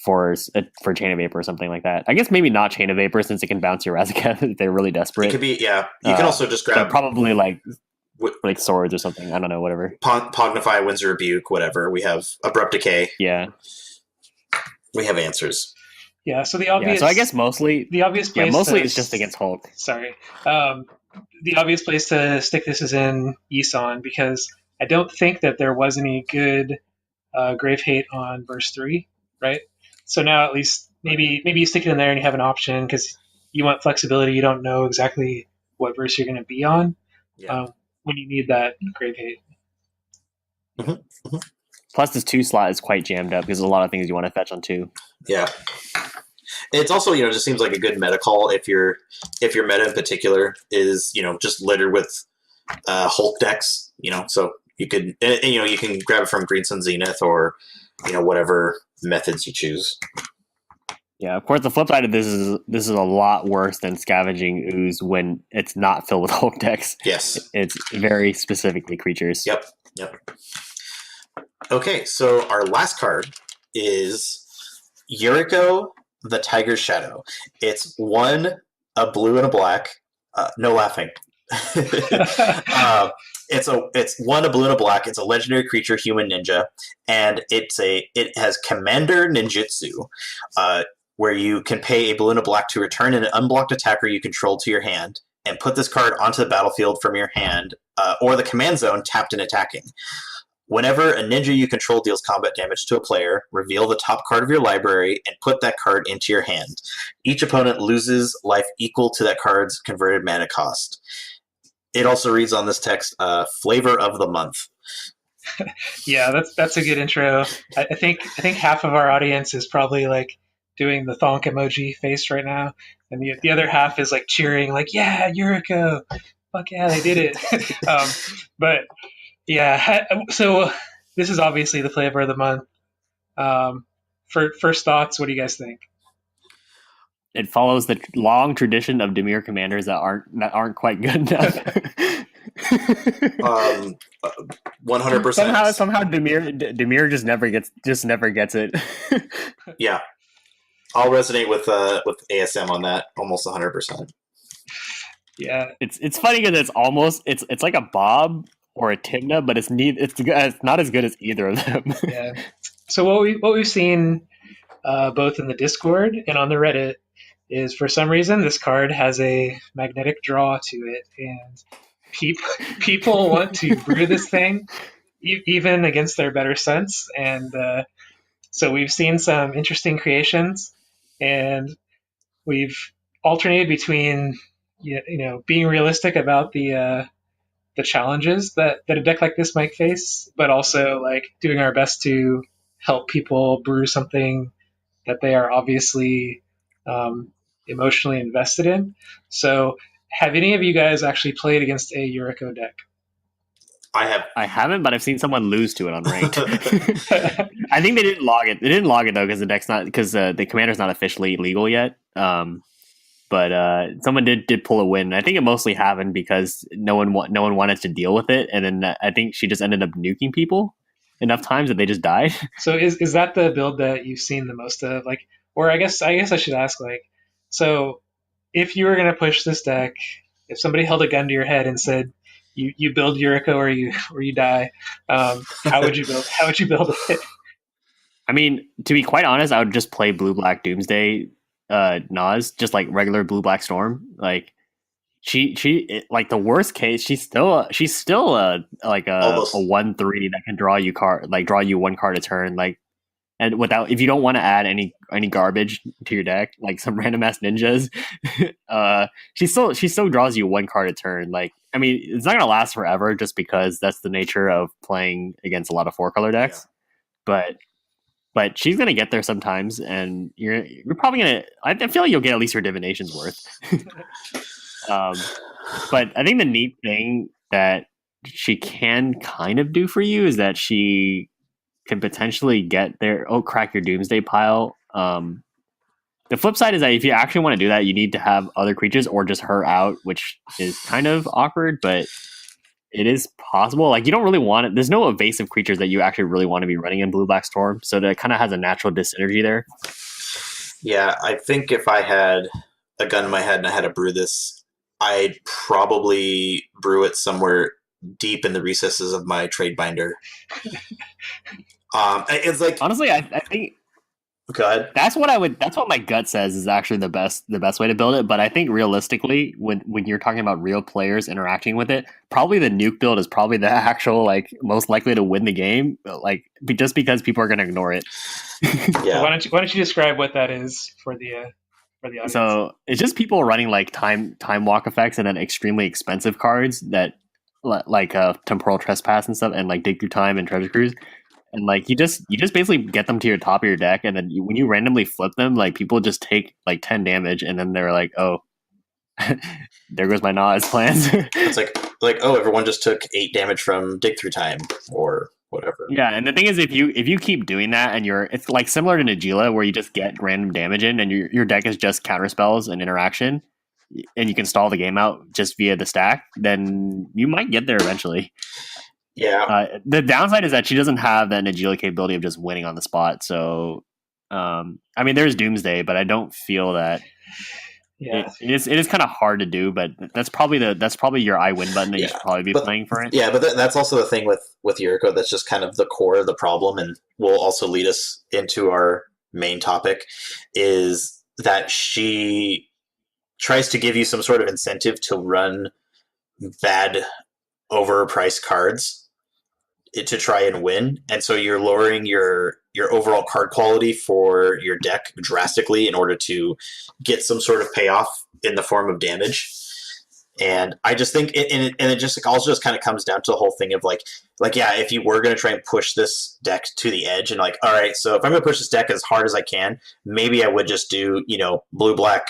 for Chain of Vapor or something like that. I guess maybe not Chain of Vapor since it can bounce your Razaketh if they're really desperate. It could be, yeah. You can also just but grab probably like swords or something. I don't know, whatever. Pognify, Windsor Rebuke, whatever. We have Abrupt Decay. Yeah. We have answers. Yeah. So the obvious. So I guess mostly the obvious place. mostly it's just against Hulk. Sorry. The obvious place to stick this is in Yisan because I don't think that there was any good Grave Hate on verse 3, right? So now at least maybe you stick it in there and you have an option because you want flexibility. You don't know exactly what verse you're going to be on when you need that Grave Hate. Mm-hmm. Plus, this 2 slot is quite jammed up because there's a lot of things you want to fetch on 2. Yeah. It's also, just seems like a good meta call if your meta in particular is, just littered with Hulk decks, so you could, you can grab it from Green Sun Zenith or, whatever methods you choose. Yeah, of course, the flip side of this is a lot worse than Scavenging Ooze when it's not filled with Hulk decks. Yes. It's very specifically creatures. Yep. Okay, so our last card is Yuriko the Tiger's Shadow. It's 1, a blue and a black. No laughing. It's 1, a blue and a black. It's a legendary creature, human ninja, and it has Commander Ninjutsu, where you can pay a blue and a black to return an unblocked attacker you control to your hand, and put this card onto the battlefield from your hand or the command zone tapped and attacking. Whenever a ninja you control deals combat damage to a player, reveal the top card of your library and put that card into your hand. Each opponent loses life equal to that card's converted mana cost. It also reads on this text, flavor of the month. Yeah, that's a good intro. I think half of our audience is probably like doing the thonk emoji face right now, and the other half is like cheering, like, yeah, Yuriko, fuck yeah, they did it. But yeah, so this is obviously the flavor of the month. First thoughts, what do you guys think? It follows the long tradition of Dimir commanders that aren't quite good enough. 100%. Somehow Dimir just never gets it. Yeah, I'll resonate with ASM on that almost 100%. Yeah, it's funny because it's like a Bob or a Timna, but it's not as good as either of them. Yeah. So what we've seen both in the Discord and on the Reddit is, for some reason, this card has a magnetic draw to it, and people want to brew this thing even against their better sense. And so we've seen some interesting creations, and we've alternated between being realistic about the challenges that a deck like this might face, but also like doing our best to help people brew something that they are obviously emotionally invested in. So have any of you guys actually played against a Yuriko deck? I haven't, but I've seen someone lose to it on ranked. I think they didn't log it. They didn't log it though because the commander's not officially legal yet. But someone did pull a win. I think it mostly happened because no one wanted to deal with it, and then I think she just ended up nuking people enough times that they just died. So is that the build that you've seen the most of? Like, or I guess I should ask, like, so if you were gonna push this deck, if somebody held a gun to your head and said you build Yuriko or you die, how would you build it? I mean, to be quite honest, I would just play Blue Black Doomsday Nas, just like regular Blue Black Storm. Like, like the worst case, she's still a like a Almost. 1/3 that can draw you one card a turn, like, and without, if you don't want to add any garbage to your deck, like some random ass ninjas, she still draws you one card a turn. Like, I mean, it's not gonna last forever just because that's the nature of playing against a lot of 4-color decks, but she's gonna get there sometimes, and you're probably gonna. I feel like you'll get at least your divination's worth. But I think the neat thing that she can kind of do for you is that she can potentially get there. Oh, crack your Doomsday pile. The flip side is that if you actually want to do that, you need to have other creatures or just her out, which is kind of awkward, but it is possible. Like, you don't really want it. There's no evasive creatures that you actually really want to be running in Blue Black Storm, so that kind of has a natural dyssynergy there. Yeah, I think if I had a gun in my head and I had to brew this, I'd probably brew it somewhere deep in the recesses of my trade binder. It's like, honestly, I think go ahead. that's what my gut says is actually the best way to build it. But I think realistically, when you're talking about real players interacting with it, probably the nuke build is probably the actual, like, most likely to win the game. Like, just because people are going to ignore it. Yeah. Why don't you describe what that is for the audience? So it's just people running like time walk effects and then extremely expensive cards that like Temporal Trespass and stuff, and like Dig Through Time and Treasure Cruise. And like you just basically get them to your top of your deck, and then when you randomly flip them, like, people just take like 10 damage, and then they're like, oh, there goes my Nas plans. It's like, oh, everyone just took 8 damage from Dig Through Time or whatever. Yeah, and the thing is, if you keep doing that, and it's like similar to Najeela, where you just get random damage in, and your deck is just counter spells and interaction, and you can stall the game out just via the stack, then you might get there eventually. Yeah. The downside is that she doesn't have that Najeela capability of just winning on the spot. So, I mean, there's Doomsday, but I don't feel that. Yeah, it is kind of hard to do, but that's probably your I win button that you should probably be playing for it. Yeah, but that's also the thing with Yuriko. That's just kind of the core of the problem, and will also lead us into our main topic, is that she tries to give you some sort of incentive to run bad, overpriced cards to try and win, and so you're lowering your overall card quality for your deck drastically in order to get some sort of payoff in the form of damage. And I just think it just also just kind of comes down to the whole thing of like yeah, if you were going to try and push this deck to the edge, and like, all right, so if I'm going to push this deck as hard as I can, maybe I would just do, blue black,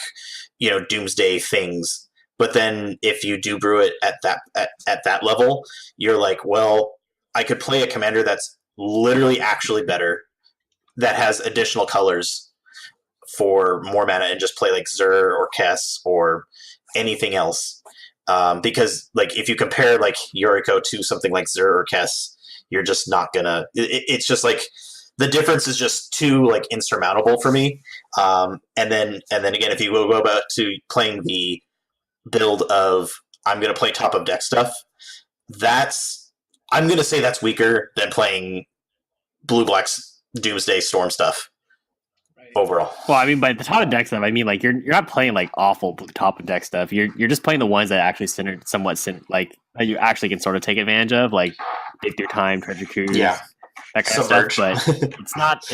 Doomsday things. But then if you do brew it at that level, you're like, well, I could play a commander that's literally actually better, that has additional colors for more mana, and just play like Zur or Kess or anything else. Because like, if you compare like Yuriko to something like Zur or Kess, you're just not gonna. It's just like the difference is just too like insurmountable for me. And then again, if you go about to playing the build of I'm gonna play top of deck stuff, I'm gonna say that's weaker than playing blue black's Doomsday Storm stuff. Overall. Well, I mean, by the top of deck stuff, I mean, like, you're not playing like awful top of deck stuff. You're just playing the ones that actually like that you actually can sort of take advantage of, like Dig Through Time, Treasure Cruise, yeah, that kind of stuff. But it's not,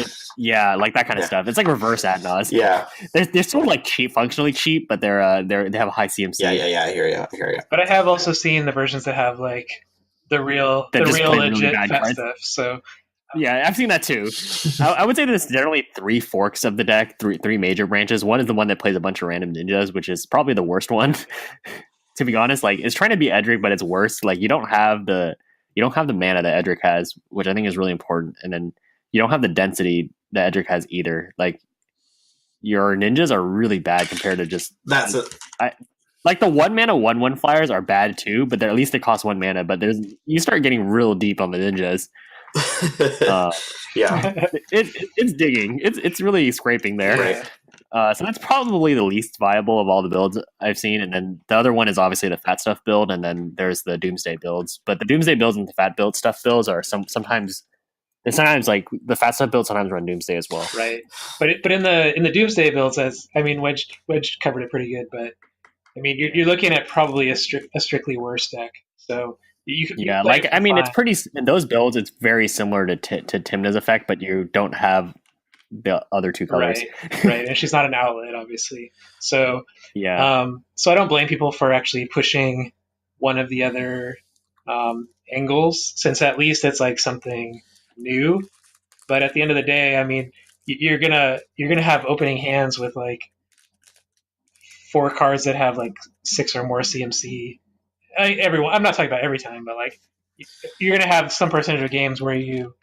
like that kind of stuff. It's like reverse ad nauseam. Yeah, they're sort of like cheap, functionally cheap, but they have a high CMC. Yeah. I hear you. But I have also seen the versions that have like the real legit really fat stuff. So. Yeah, I've seen that too. I would say there's generally 3 forks of the deck, three major branches. One is the one that plays a bunch of random ninjas, which is probably the worst one. To be honest, like, it's trying to be Edric, but it's worse. Like, you don't have the mana that Edric has, which I think is really important, and then you don't have the density that Edric has either. Like, your ninjas are really bad compared to just that's it. Like, the 1-mana 1/1 flyers are bad too, but at least they cost 1 mana. But you start getting real deep on the ninjas. Yeah, it's digging. It's really scraping there. Right. So that's probably the least viable of all the builds I've seen. And then the other one is obviously the fat stuff build, and then there's the Doomsday builds. But the Doomsday builds and the fat build stuff builds are sometimes like the fat stuff builds sometimes run Doomsday as well. Right. But in the Doomsday builds, Wedge covered it pretty good. But I mean, you're looking at probably a strictly worse deck. So Yeah, like like if I you mean, it's find pretty in those builds. It's very similar to Timna's effect, but you don't have the other two colors. right, right, and she's not an outlet, obviously. So Yeah. so I don't blame people for actually pushing one of the other angles, since at least it's like something new. But at the end of the day, I mean, you're gonna have opening hands with like 4 cards that have like 6 or more CMC. Everyone, I'm not talking about every time, but like you're gonna have some percentage of games where you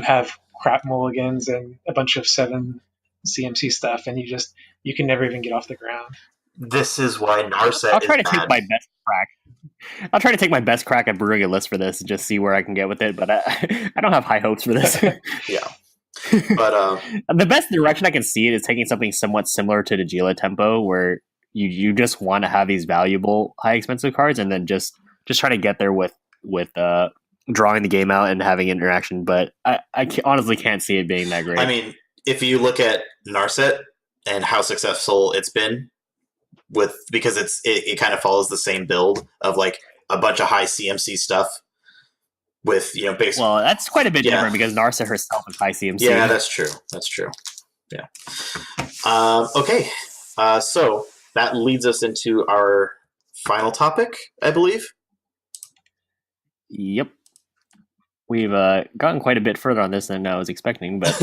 have crap mulligans and a bunch of 7 CMC stuff, and you can never even get off the ground. This is why I'll Narset is try to take bad. my best crack. I'll try to take my best crack at brewing a list for this and just see where I can get with it. But I don't have high hopes for this. Yeah, but The best direction I can see it is taking something somewhat similar to the Gila Tempo, where you just want to have these valuable, high expensive cards, and then just try to get there with drawing the game out and having interaction. But honestly can't see it being that great. I mean, if you look at Narset and how successful it's been because it kind of follows the same build of like a bunch of high CMC stuff with basic. Well, that's quite a bit Yeah. different because Narset herself is high CMC. Yeah, that's true. That's true. Yeah. Okay. So that leads us into our final topic, I believe. Yep. We've gotten quite a bit further on this than I was expecting, but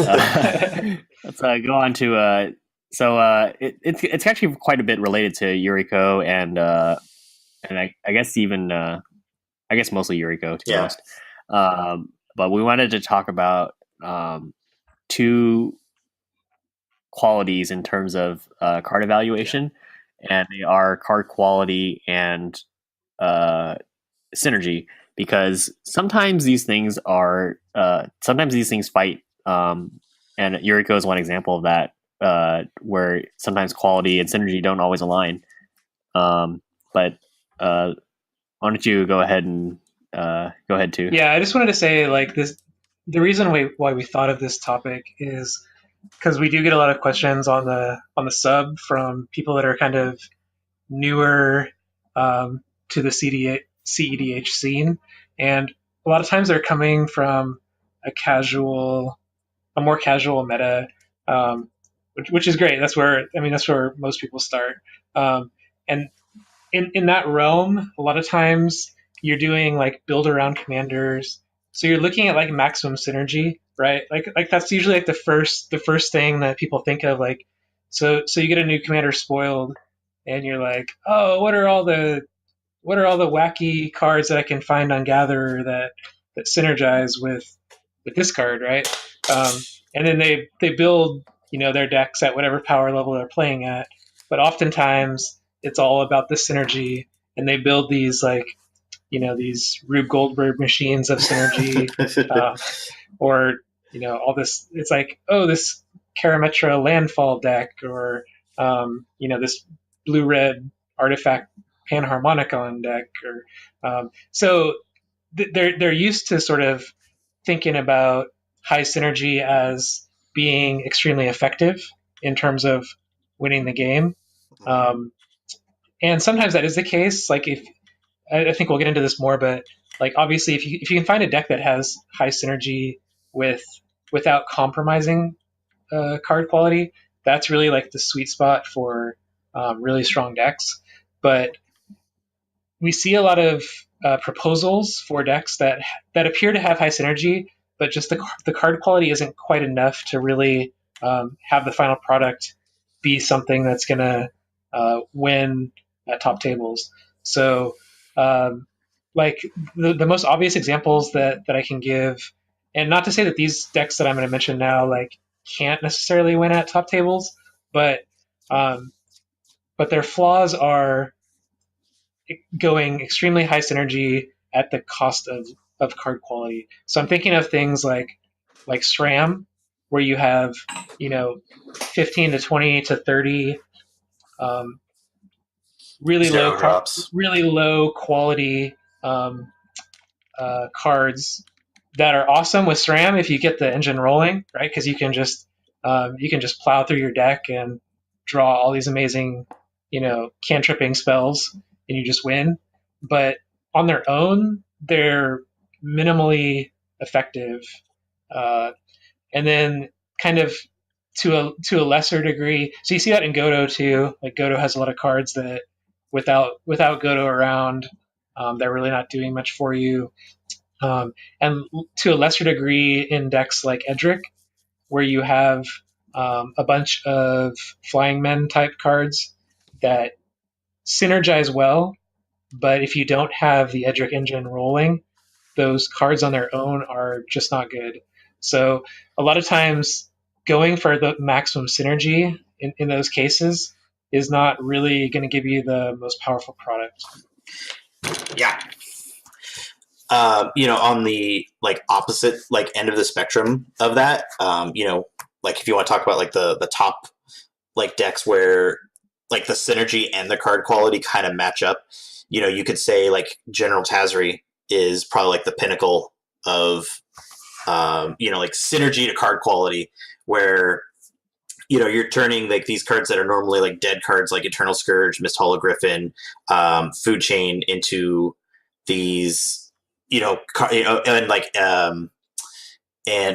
let's go on to. It's actually quite a bit related to Yuriko and I guess even I guess mostly Yuriko, to be honest. But we wanted to talk about two qualities in terms of card evaluation, and they are card quality and synergy. Because sometimes these things fight, and Yuriko is one example of that, where sometimes quality and synergy don't always align. But why don't you go ahead and go ahead too? Yeah, I just wanted to say like this. The reason why we thought of this topic is because we do get a lot of questions on the sub from people that are kind of newer to the CEDH scene, and a lot of times they're coming from a more casual meta, which is great. That's where most people start, and in that realm, a lot of times you're doing like build around commanders, so you're looking at like maximum synergy, right? Like that's usually like the first thing that people think of, like so you get a new commander spoiled, and you're like, oh, what are all the wacky cards that I can find on Gatherer that synergize with this card, right? And then they build their decks at whatever power level they're playing at, but oftentimes it's all about the synergy, and they build these like these Rube Goldberg machines of synergy, or all this. It's like, oh, this Karametra landfall deck, or this blue red artifact Panharmonicon deck, or so they're used to sort of thinking about high synergy as being extremely effective in terms of winning the game. And sometimes that is the case. Like if I think we'll get into this more, but like obviously if you can find a deck that has high synergy without compromising card quality, that's really like the sweet spot for really strong decks. But we see a lot of proposals for decks that appear to have high synergy, but just the card quality isn't quite enough to really have the final product be something that's going to win at top tables. So, like the most obvious examples that I can give, and not to say that these decks that I'm going to mention now like can't necessarily win at top tables, but their flaws are going extremely high synergy at the cost of card quality. So I'm thinking of things like SRAM, where you have 15 to 20 to 30 really low quality cards that are awesome with SRAM if you get the engine rolling, right? Because you can just plow through your deck and draw all these amazing cantripping spells and you just win. But on their own, they're minimally effective. And then kind of to a lesser degree, so you see that in Godo too. Like Godo has a lot of cards that without Godo around, they're really not doing much for you. And to a lesser degree in decks like Edric, where you have a bunch of flying men type cards that synergize well, but if you don't have the Edric engine rolling, those cards on their own are just not good. So a lot of times going for the maximum synergy in those cases is not really going to give you the most powerful product. Yeah. On the like opposite like end of the spectrum of that, like if you want to talk about like the top like decks where like the synergy and the card quality kind of match up, you could say like General Tazri is probably like the pinnacle of like synergy to card quality, where you're turning like these cards that are normally like dead cards like Eternal Scourge, Mist Hologriffin, Food Chain into these and like and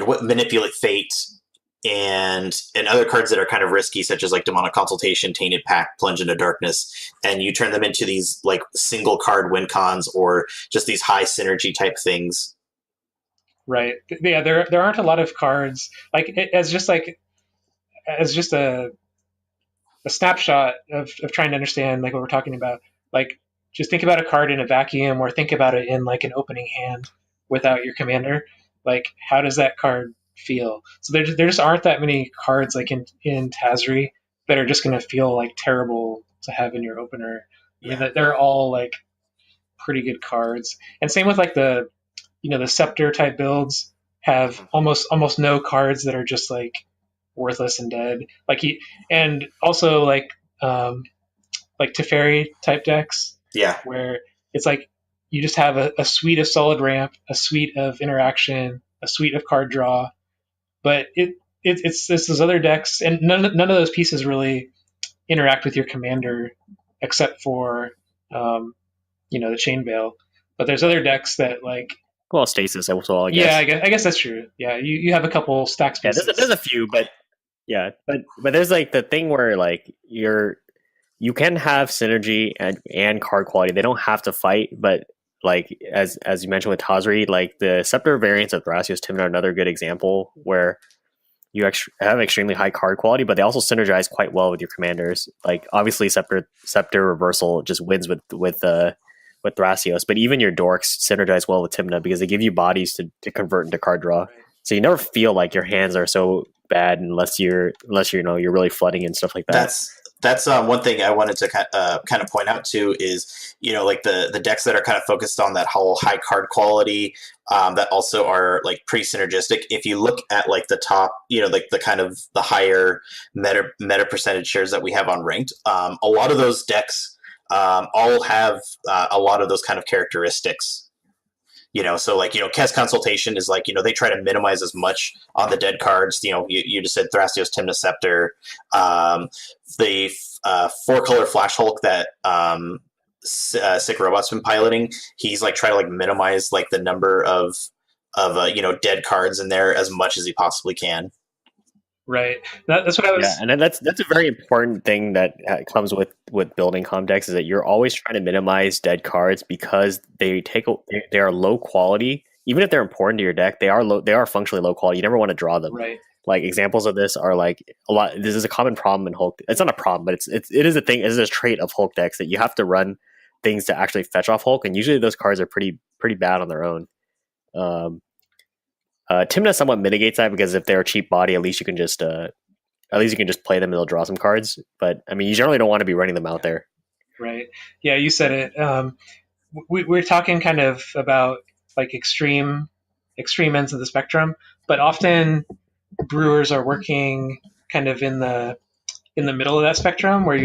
what Manipulate Fate and other cards that are kind of risky, such as like Demonic Consultation, Tainted Pact, Plunge into Darkness, and you turn them into these like single card win cons or just these high synergy type things. Right. Yeah, there aren't a lot of cards like as just a snapshot of trying to understand like what we're talking about. Like just think about a card in a vacuum, or think about it in like an opening hand without your commander. Like how does that card feel? So there just aren't that many cards like in Tazri that are just going to feel like terrible to have in your opener. Yeah. I mean, they're all like pretty good cards. And same with like the Scepter type builds have almost no cards that are just like worthless and dead. And also like Teferi type decks. Yeah. Where it's like you just have a suite of solid ramp, a suite of interaction, a suite of card draw, but it's those other decks, and none of those pieces really interact with your commander except for the Chain Veil. But there's other decks that like. Well, Stasis as well, I guess. Yeah, I guess that's true. Yeah, you have a couple stack pieces. Yeah, there's a few, but yeah, but there's like the thing where like you can have synergy and card quality. They don't have to fight, but like as you mentioned with Tazri, like the Scepter variants of Thrasios Tymna are another good example where you have extremely high card quality, but they also synergize quite well with your commanders. Like obviously Scepter Reversal just wins with Thrasios, but even your dorks synergize well with Tymna because they give you bodies to convert into card draw. So you never feel like your hands are so bad unless you're really flooding and stuff like that. That's one thing I wanted to kind of point out too is like the decks that are kind of focused on that whole high card quality that also are like pretty synergistic. If you look at like the top, like the kind of the higher meta percentage shares that we have on ranked, a lot of those decks all have a lot of those kind of characteristics. So like, Kess Consultation is like, they try to minimize as much on the dead cards. You just said Thrasios, Tymna, Scepter. The 4-color Flash Hulk that Sick Robot's been piloting, he's like trying to like minimize like the number of dead cards in there as much as he possibly can. Right. That's what I was. Yeah, and that's a very important thing that comes with building comp decks is that you're always trying to minimize dead cards because they are low quality. Even if they're important to your deck, they are functionally low quality. You never want to draw them. Right. Like examples of this are like a lot. This is a common problem in Hulk. It's not a problem, but it is a thing. It is a trait of Hulk decks that you have to run things to actually fetch off Hulk, and usually those cards are pretty bad on their own. Tymna somewhat mitigates that because if they're a cheap body, at least you can just play them and they'll draw some cards. But I mean, you generally don't want to be running them out there. Right. Yeah, you said it. We're talking kind of about like extreme ends of the spectrum, but often brewers are working kind of in the middle of that spectrum where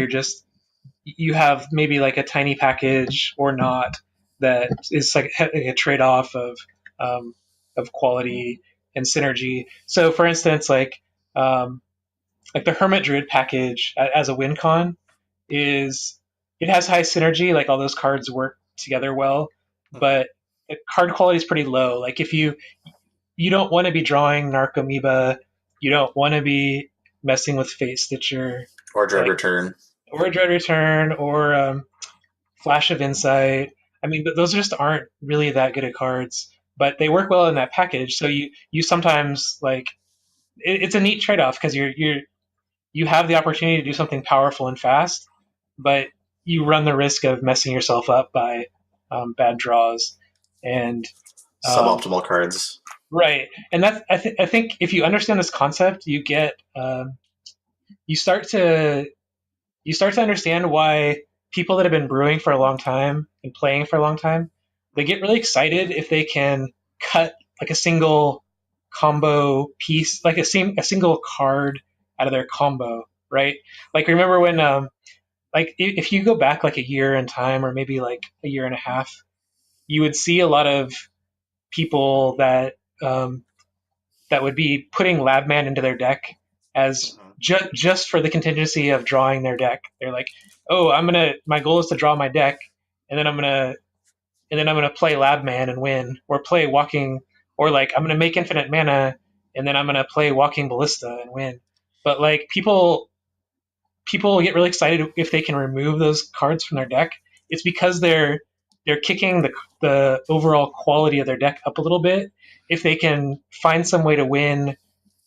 you have maybe like a tiny package or not that is like a trade-off of quality and synergy. So for instance, like the Hermit Druid package as a win con is it has high synergy, like all those cards work together well, but the card quality is pretty low. Like if you don't want to be drawing Narcomoeba, you don't want to be messing with Fate Stitcher, Or Dread like Return. or Dread Return or Flash of Insight. I mean, those just aren't really that good at cards, but they work well in that package. So you sometimes like it's a neat trade off because you have the opportunity to do something powerful and fast, but you run the risk of messing yourself up by bad draws and Suboptimal cards. right. And that's I think if you understand this concept, you start to you start to understand why people that have been brewing for a long time and playing for a long time, they get really excited if they can cut like a single combo piece, like a single card out of their combo, right? Like remember when like if you go back like a year in time or maybe like a year and a half, you would see a lot of people that would be putting Labman into their deck as just for the contingency of drawing their deck. They're like, oh, my goal is to draw my deck, and then I'm gonna play Labman and win, or play Walking, or like I'm gonna make infinite mana, and then I'm gonna play Walking Ballista and win. But like people get really excited if they can remove those cards from their deck. It's because they're kicking the overall quality of their deck up a little bit if they can find some way to win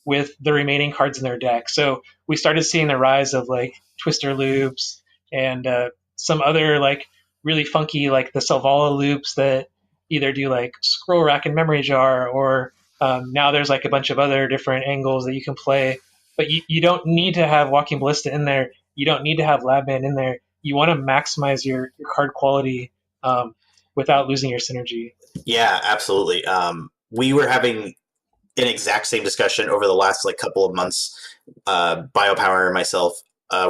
with the remaining cards in their deck. So we started seeing the rise of like Twister loops and some other like really funky like the Selvala loops that either do like Scroll Rack and Memory Jar, or now there's like a bunch of other different angles that you can play. But you don't need to have Walking Ballista in there. You don't need to have Labman in there. You want to maximize your card quality without losing your synergy. Yeah, absolutely. We were having an exact same discussion over the last like couple of months, Biopower and myself,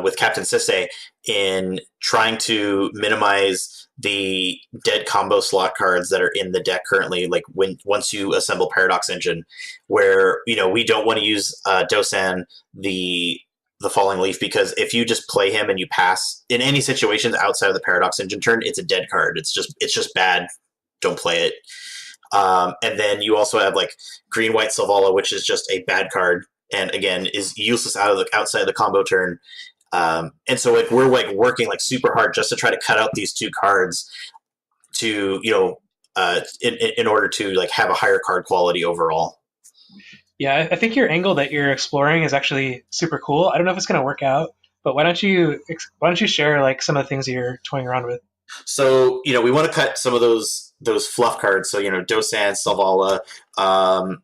with Captain Sisse, in trying to minimize the dead combo slot cards that are in the deck currently. Like once you assemble Paradox Engine, where we don't want to use Dosan the Falling Leaf, because if you just play him and you pass in any situations outside of the Paradox Engine turn, it's a dead card. It's just bad. Don't play it. And then you also have like Green White Selvala, which is just a bad card, and again is useless outside of the combo turn. And so like we're like working like super hard just to try to cut out these two cards to in order to like have a higher card quality overall. Yeah, I think your angle that you're exploring is actually super cool. I don't know if it's going to work out, but why don't you share like some of the things you're toying around with? So we want to cut some of those fluff cards. So Dosan, Selvala,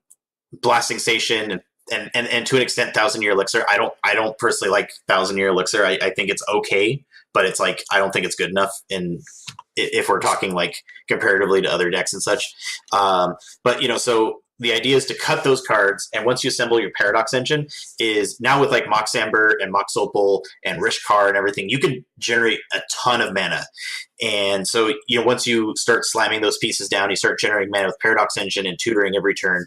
Blasting Station, and to an extent, Thousand Year Elixir. I don't personally like Thousand Year Elixir. I think it's okay, but it's like I don't think it's good enough if we're talking like comparatively to other decks and such. But so the idea is to cut those cards, and once you assemble your Paradox Engine, is now with like Mox Amber and Mox Opal and Rishkar and everything, you can generate a ton of mana. And so once you start slamming those pieces down, you start generating mana with Paradox Engine and tutoring every turn.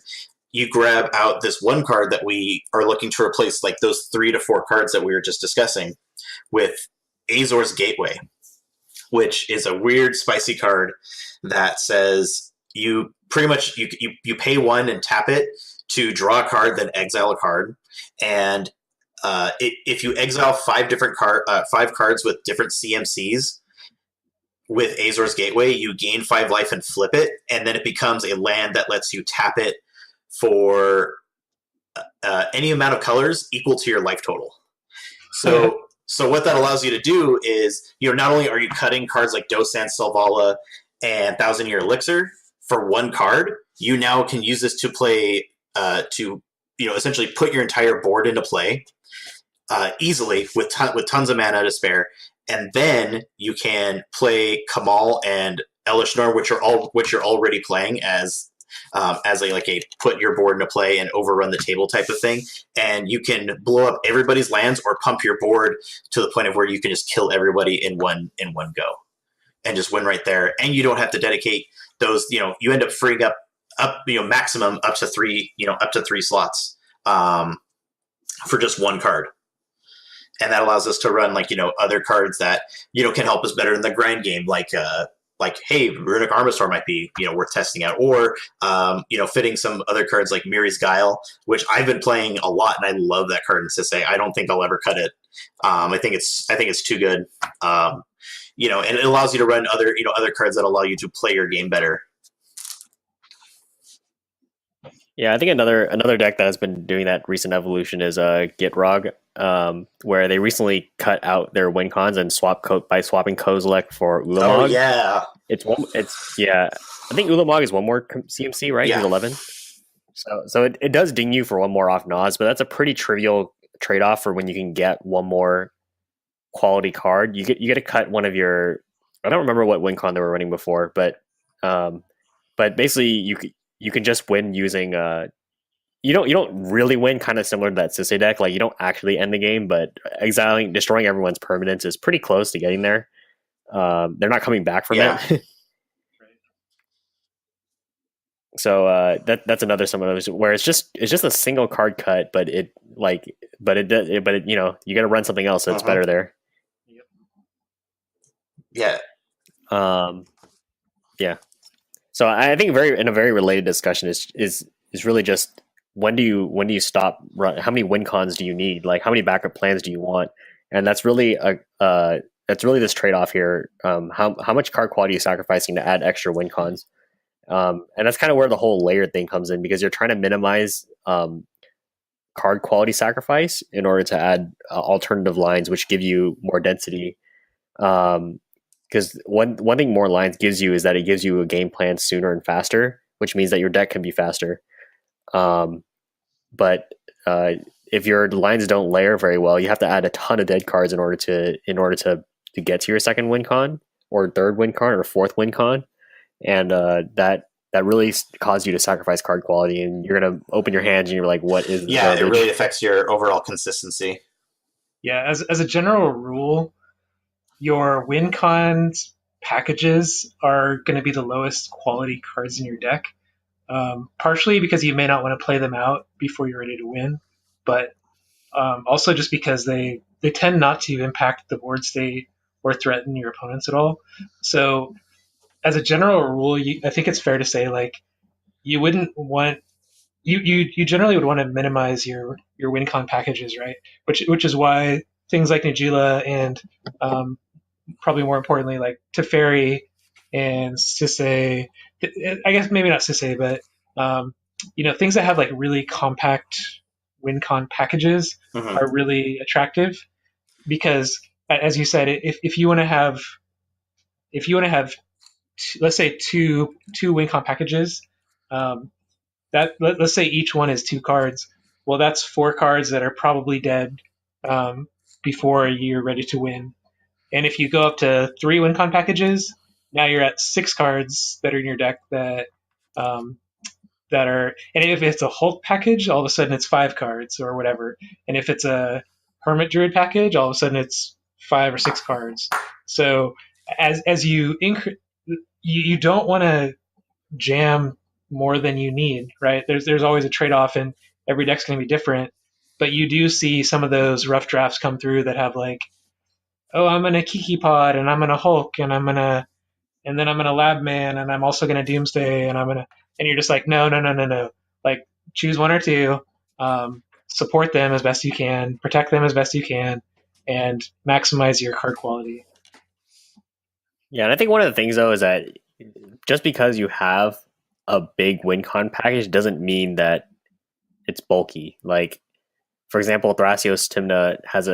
You grab out this one card that we are looking to replace, like those 3 to 4 cards that we were just discussing, with Azor's Gateway, which is a weird, spicy card that says you pretty much you pay 1 and tap it to draw a card, then exile a card, and if you exile 5 cards with different CMCs with Azor's Gateway, you gain 5 life and flip it, and then it becomes a land that lets you tap it for any amount of colors equal to your life total. So what that allows you to do is, not only are you cutting cards like Dosan, Selvala, and Thousand Year Elixir for 1 card, you now can use this to play to essentially put your entire board into play easily with tons of mana to spare, and then you can play Kamal and Elishnar, which you're already playing as a put your board into play and overrun the table type of thing, and you can blow up everybody's lands or pump your board to the point of where you can just kill everybody in one go and just win right there. And you don't have to dedicate those. You end up freeing up maximum up to 3 slots for just 1 card. and that allows us to run like other cards that can help us better in the grind game, like hey, Runic Armasaur might be worth testing out, or fitting some other cards like Miri's Guile, which I've been playing a lot, and I love that card in Sisay. I don't think I'll ever cut it. I think it's too good. And it allows you to run other cards that allow you to play your game better. Yeah, I think another deck that has been doing that recent evolution is Gitrog, where they recently cut out their win cons and by swapping Kozilek for Ulamog. Oh yeah, I think Ulamog is one more CMC, right? Yeah. He's 11. So it does ding you for one more off Nas, but that's a pretty trivial trade off for when you can get one more quality card. You get to cut one of your. I don't remember what win con they were running before, but basically you can just win using you don't really win, kind of similar to that Sisay deck. Like you don't actually end the game, but destroying everyone's permanence is pretty close to getting there. They're not coming back from it. So that's another some of those where it's just a single card cut, but you got to run something else that's better there. Yeah. Yeah. So I think in a very related discussion is really just when do you stop run? How many win cons do you need? Like how many backup plans do you want? And that's really this trade off here. How much card quality are you sacrificing to add extra win cons? And that's kind of where the whole layered thing comes in, because you're trying to minimize card quality sacrifice in order to add alternative lines, which give you more density. Because one thing more lines gives you is that it gives you a game plan sooner and faster, which means that your deck can be faster. But if your lines don't layer very well, you have to add a ton of dead cards in order to get to your second win con or third win con or fourth win con, and that really causes you to sacrifice card quality, and you're gonna open your hands and you're like, what is this garbage? It really affects your overall consistency. Yeah, as a general rule, your win cons packages are going to be the lowest quality cards in your deck, partially because you may not want to play them out before you're ready to win, but also just because they tend not to impact the board state or threaten your opponents at all. So as a general rule, I think it's fair to say like you wouldn't want you generally would want to minimize your win con packages, right? Which is why things like Najeela and probably more importantly, like Teferi and Sisay, I guess maybe not Sisay, but things that have like really compact win con packages are really attractive, because as you said, if you want to have let's say two win con packages, let's say each one is 2 cards. Well, that's 4 cards that are probably dead before you're ready to win. And if you go up to 3 win con packages, now you're at 6 cards that are in your deck that are. And if it's a Hulk package, all of a sudden it's 5 cards or whatever. And if it's a Hermit Druid package, all of a sudden it's 5 or 6 cards. So as you increase, you don't want to jam more than you need, right? There's always a trade-off, and every deck's going to be different. But you do see some of those rough drafts come through that have like, oh, I'm gonna Kiki Pod and I'm gonna Hulk and then I'm gonna Lab Man and I'm also gonna Doomsday and you're just like, no. Like choose 1 or 2, support them as best you can, protect them as best you can, and maximize your card quality. Yeah, and I think one of the things though is that just because you have a big win con package doesn't mean that it's bulky. Like, for example, Thrasios Tymna has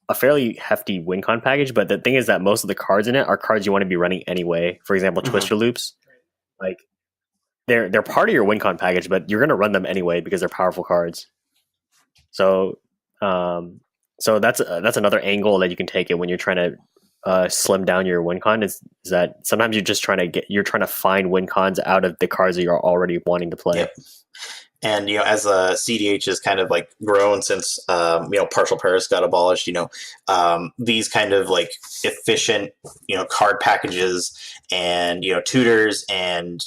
a fairly hefty win con package, but the thing is that most of the cards in it are cards you want to be running anyway. For example, Twister Loops, like they're part of your win con package, but you're going to run them anyway because they're powerful cards. So that's another angle that you can take it when you're trying to slim down your win con is that sometimes you're just trying to find win cons out of the cards that you're already wanting to play. Yep. And as CDH has kind of like grown since partial pairs got abolished, these kind of like efficient card packages and tutors and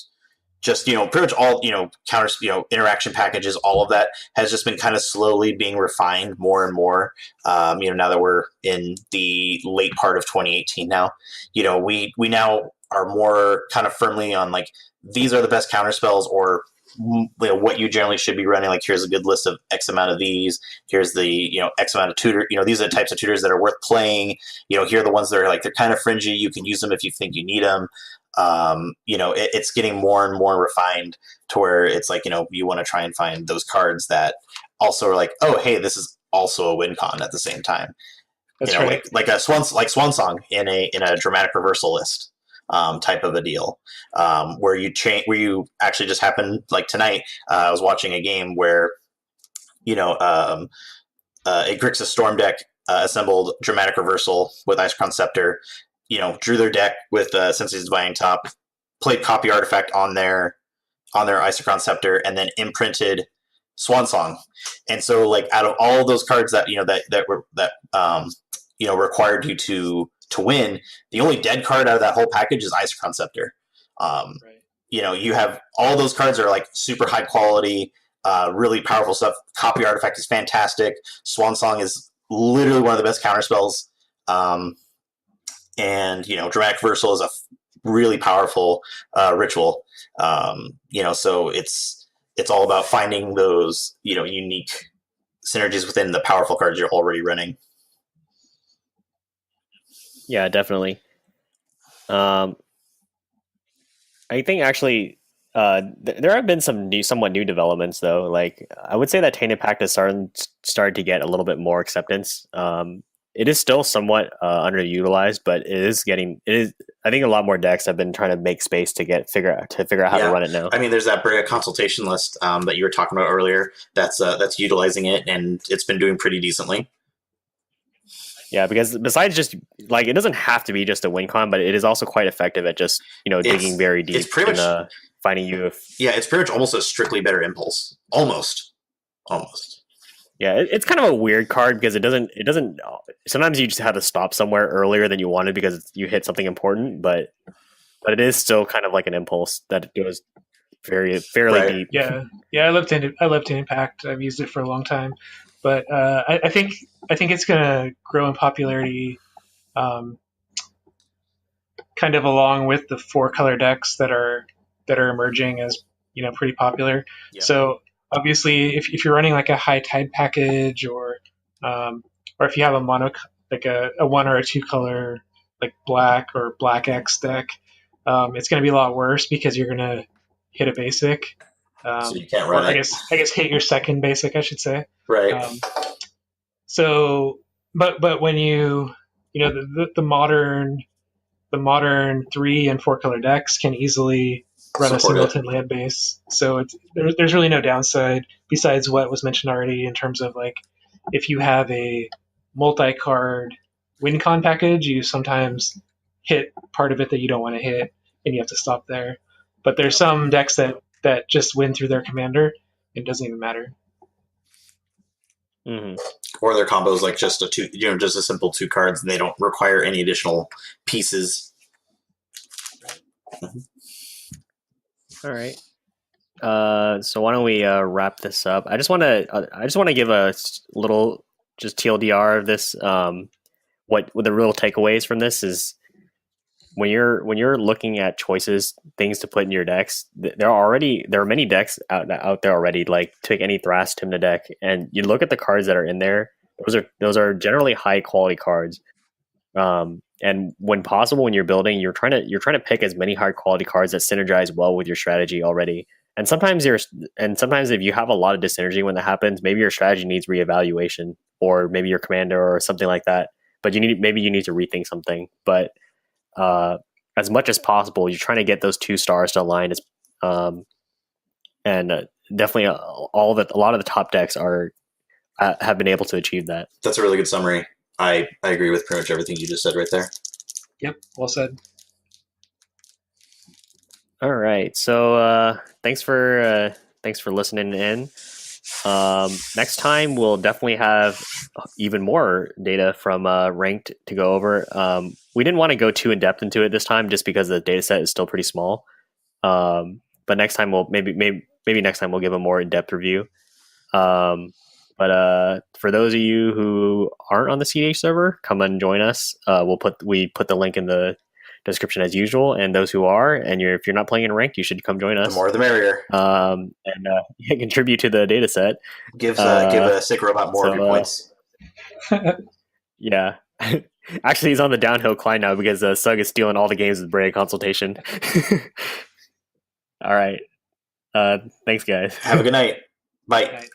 just pretty much all counters, interaction packages, all of that has just been kind of slowly being refined more and more. Now that we're in the late part of 2018 now, we now are more kind of firmly on like these are the best counter spells, or what you generally should be running. Like here's a good list of X amount of these. Here's the X amount of tutor. These are the types of tutors that are worth playing. Here are the ones that are like they're kind of fringy. You can use them if you think you need them. It's getting more and more refined to where it's like you want to try and find those cards that also are like, oh hey, this is also a win con at the same time. That's right. like a Swan Song in a dramatic reversal list. Type of a deal, where you actually just happen like tonight. I was watching a game where a Grixis Storm deck assembled Dramatic Reversal with Isochron Scepter. Drew their deck with Sensei's Divining Top, played Copy Artifact on their Isochron Scepter, and then imprinted Swan Song. And so, like out of all of those cards that required you to win, the only dead card out of that whole package is Isochron Scepter. Right. You have all those cards are like super high quality, really powerful stuff. Copy Artifact is fantastic. Swan Song is literally one of the best counter spells. And Dramatic Reversal is a really powerful ritual. So it's all about finding those unique synergies within the powerful cards you're already running. Yeah, definitely. I think actually there have been some somewhat new developments though. Like I would say that Tainted Pact has started to get a little bit more acceptance. It is still somewhat underutilized, but it is. I think a lot more decks have been trying to make space to figure out how to run it now. I mean, there's that Brea consultation list that you were talking about earlier. That's utilizing it, and it's been doing pretty decently. Yeah, because besides just like it doesn't have to be just a win con, but it is also quite effective at just digging very deep. It's pretty much finding you. It's pretty much almost a strictly better impulse. Almost. Yeah, it's kind of a weird card because it doesn't. Sometimes you just have to stop somewhere earlier than you wanted because you hit something important, but it is still kind of like an impulse that goes fairly deep. Yeah. I love Tainted Pact. I've used it for a long time. But I think it's going to grow in popularity, kind of along with the 4-color decks that are emerging as pretty popular. Yeah. So obviously, if you're running like a High Tide package, or if you have a mono like a 1 or a 2-color like black or black X deck, it's going to be a lot worse because you're going to hit a basic. So you can't run it. I guess hit your second basic, I should say. Right. But when the modern 3 and 4-color decks can easily run a singleton land base, so there's really no downside besides what was mentioned already in terms of like if you have a multi-card win con package, you sometimes hit part of it that you don't want to hit, and you have to stop there. But there's some decks that just win through their commander. It doesn't even matter. Mm-hmm. Or their combos like just a simple 2 cards, and they don't require any additional pieces. Mm-hmm. All right. So why don't we wrap this up? I just want to give a little just TLDR of this. What the real takeaways from this is. When you're looking at things to put in your decks, there are many decks out there already. Like take any Thras Tymna deck, and you look at the cards that are in there. Those are generally high quality cards. And when possible, when you're building, you're trying to pick as many high quality cards that synergize well with your strategy already. And sometimes if you have a lot of dysynergy when that happens, maybe your strategy needs reevaluation, or maybe your commander or something like that. But you need to rethink something. But as much as possible, you're trying to get those 2 stars to align. Definitely a lot of the top decks have been able to achieve that. That's a really good summary. I agree with pretty much everything you just said right there. Yep, well said. All right, so thanks for listening in. Next time we'll definitely have even more data from Ranked to go over. We didn't want to go too in depth into it this time just because the data set is still pretty small. but next time we'll maybe next time we'll give a more in-depth review. But for those of you who aren't on the CDH server, come and join us. We put the link in the description as usual, and those who are, and if you're not playing in ranked, you should come join us. The more the merrier. And contribute to the data set. Give a sick robot more of your points. Yeah. Actually, he's on the downhill climb now because Sug is stealing all the games with Bray consultation. All right. Thanks, guys. Have a good night. Bye. Right.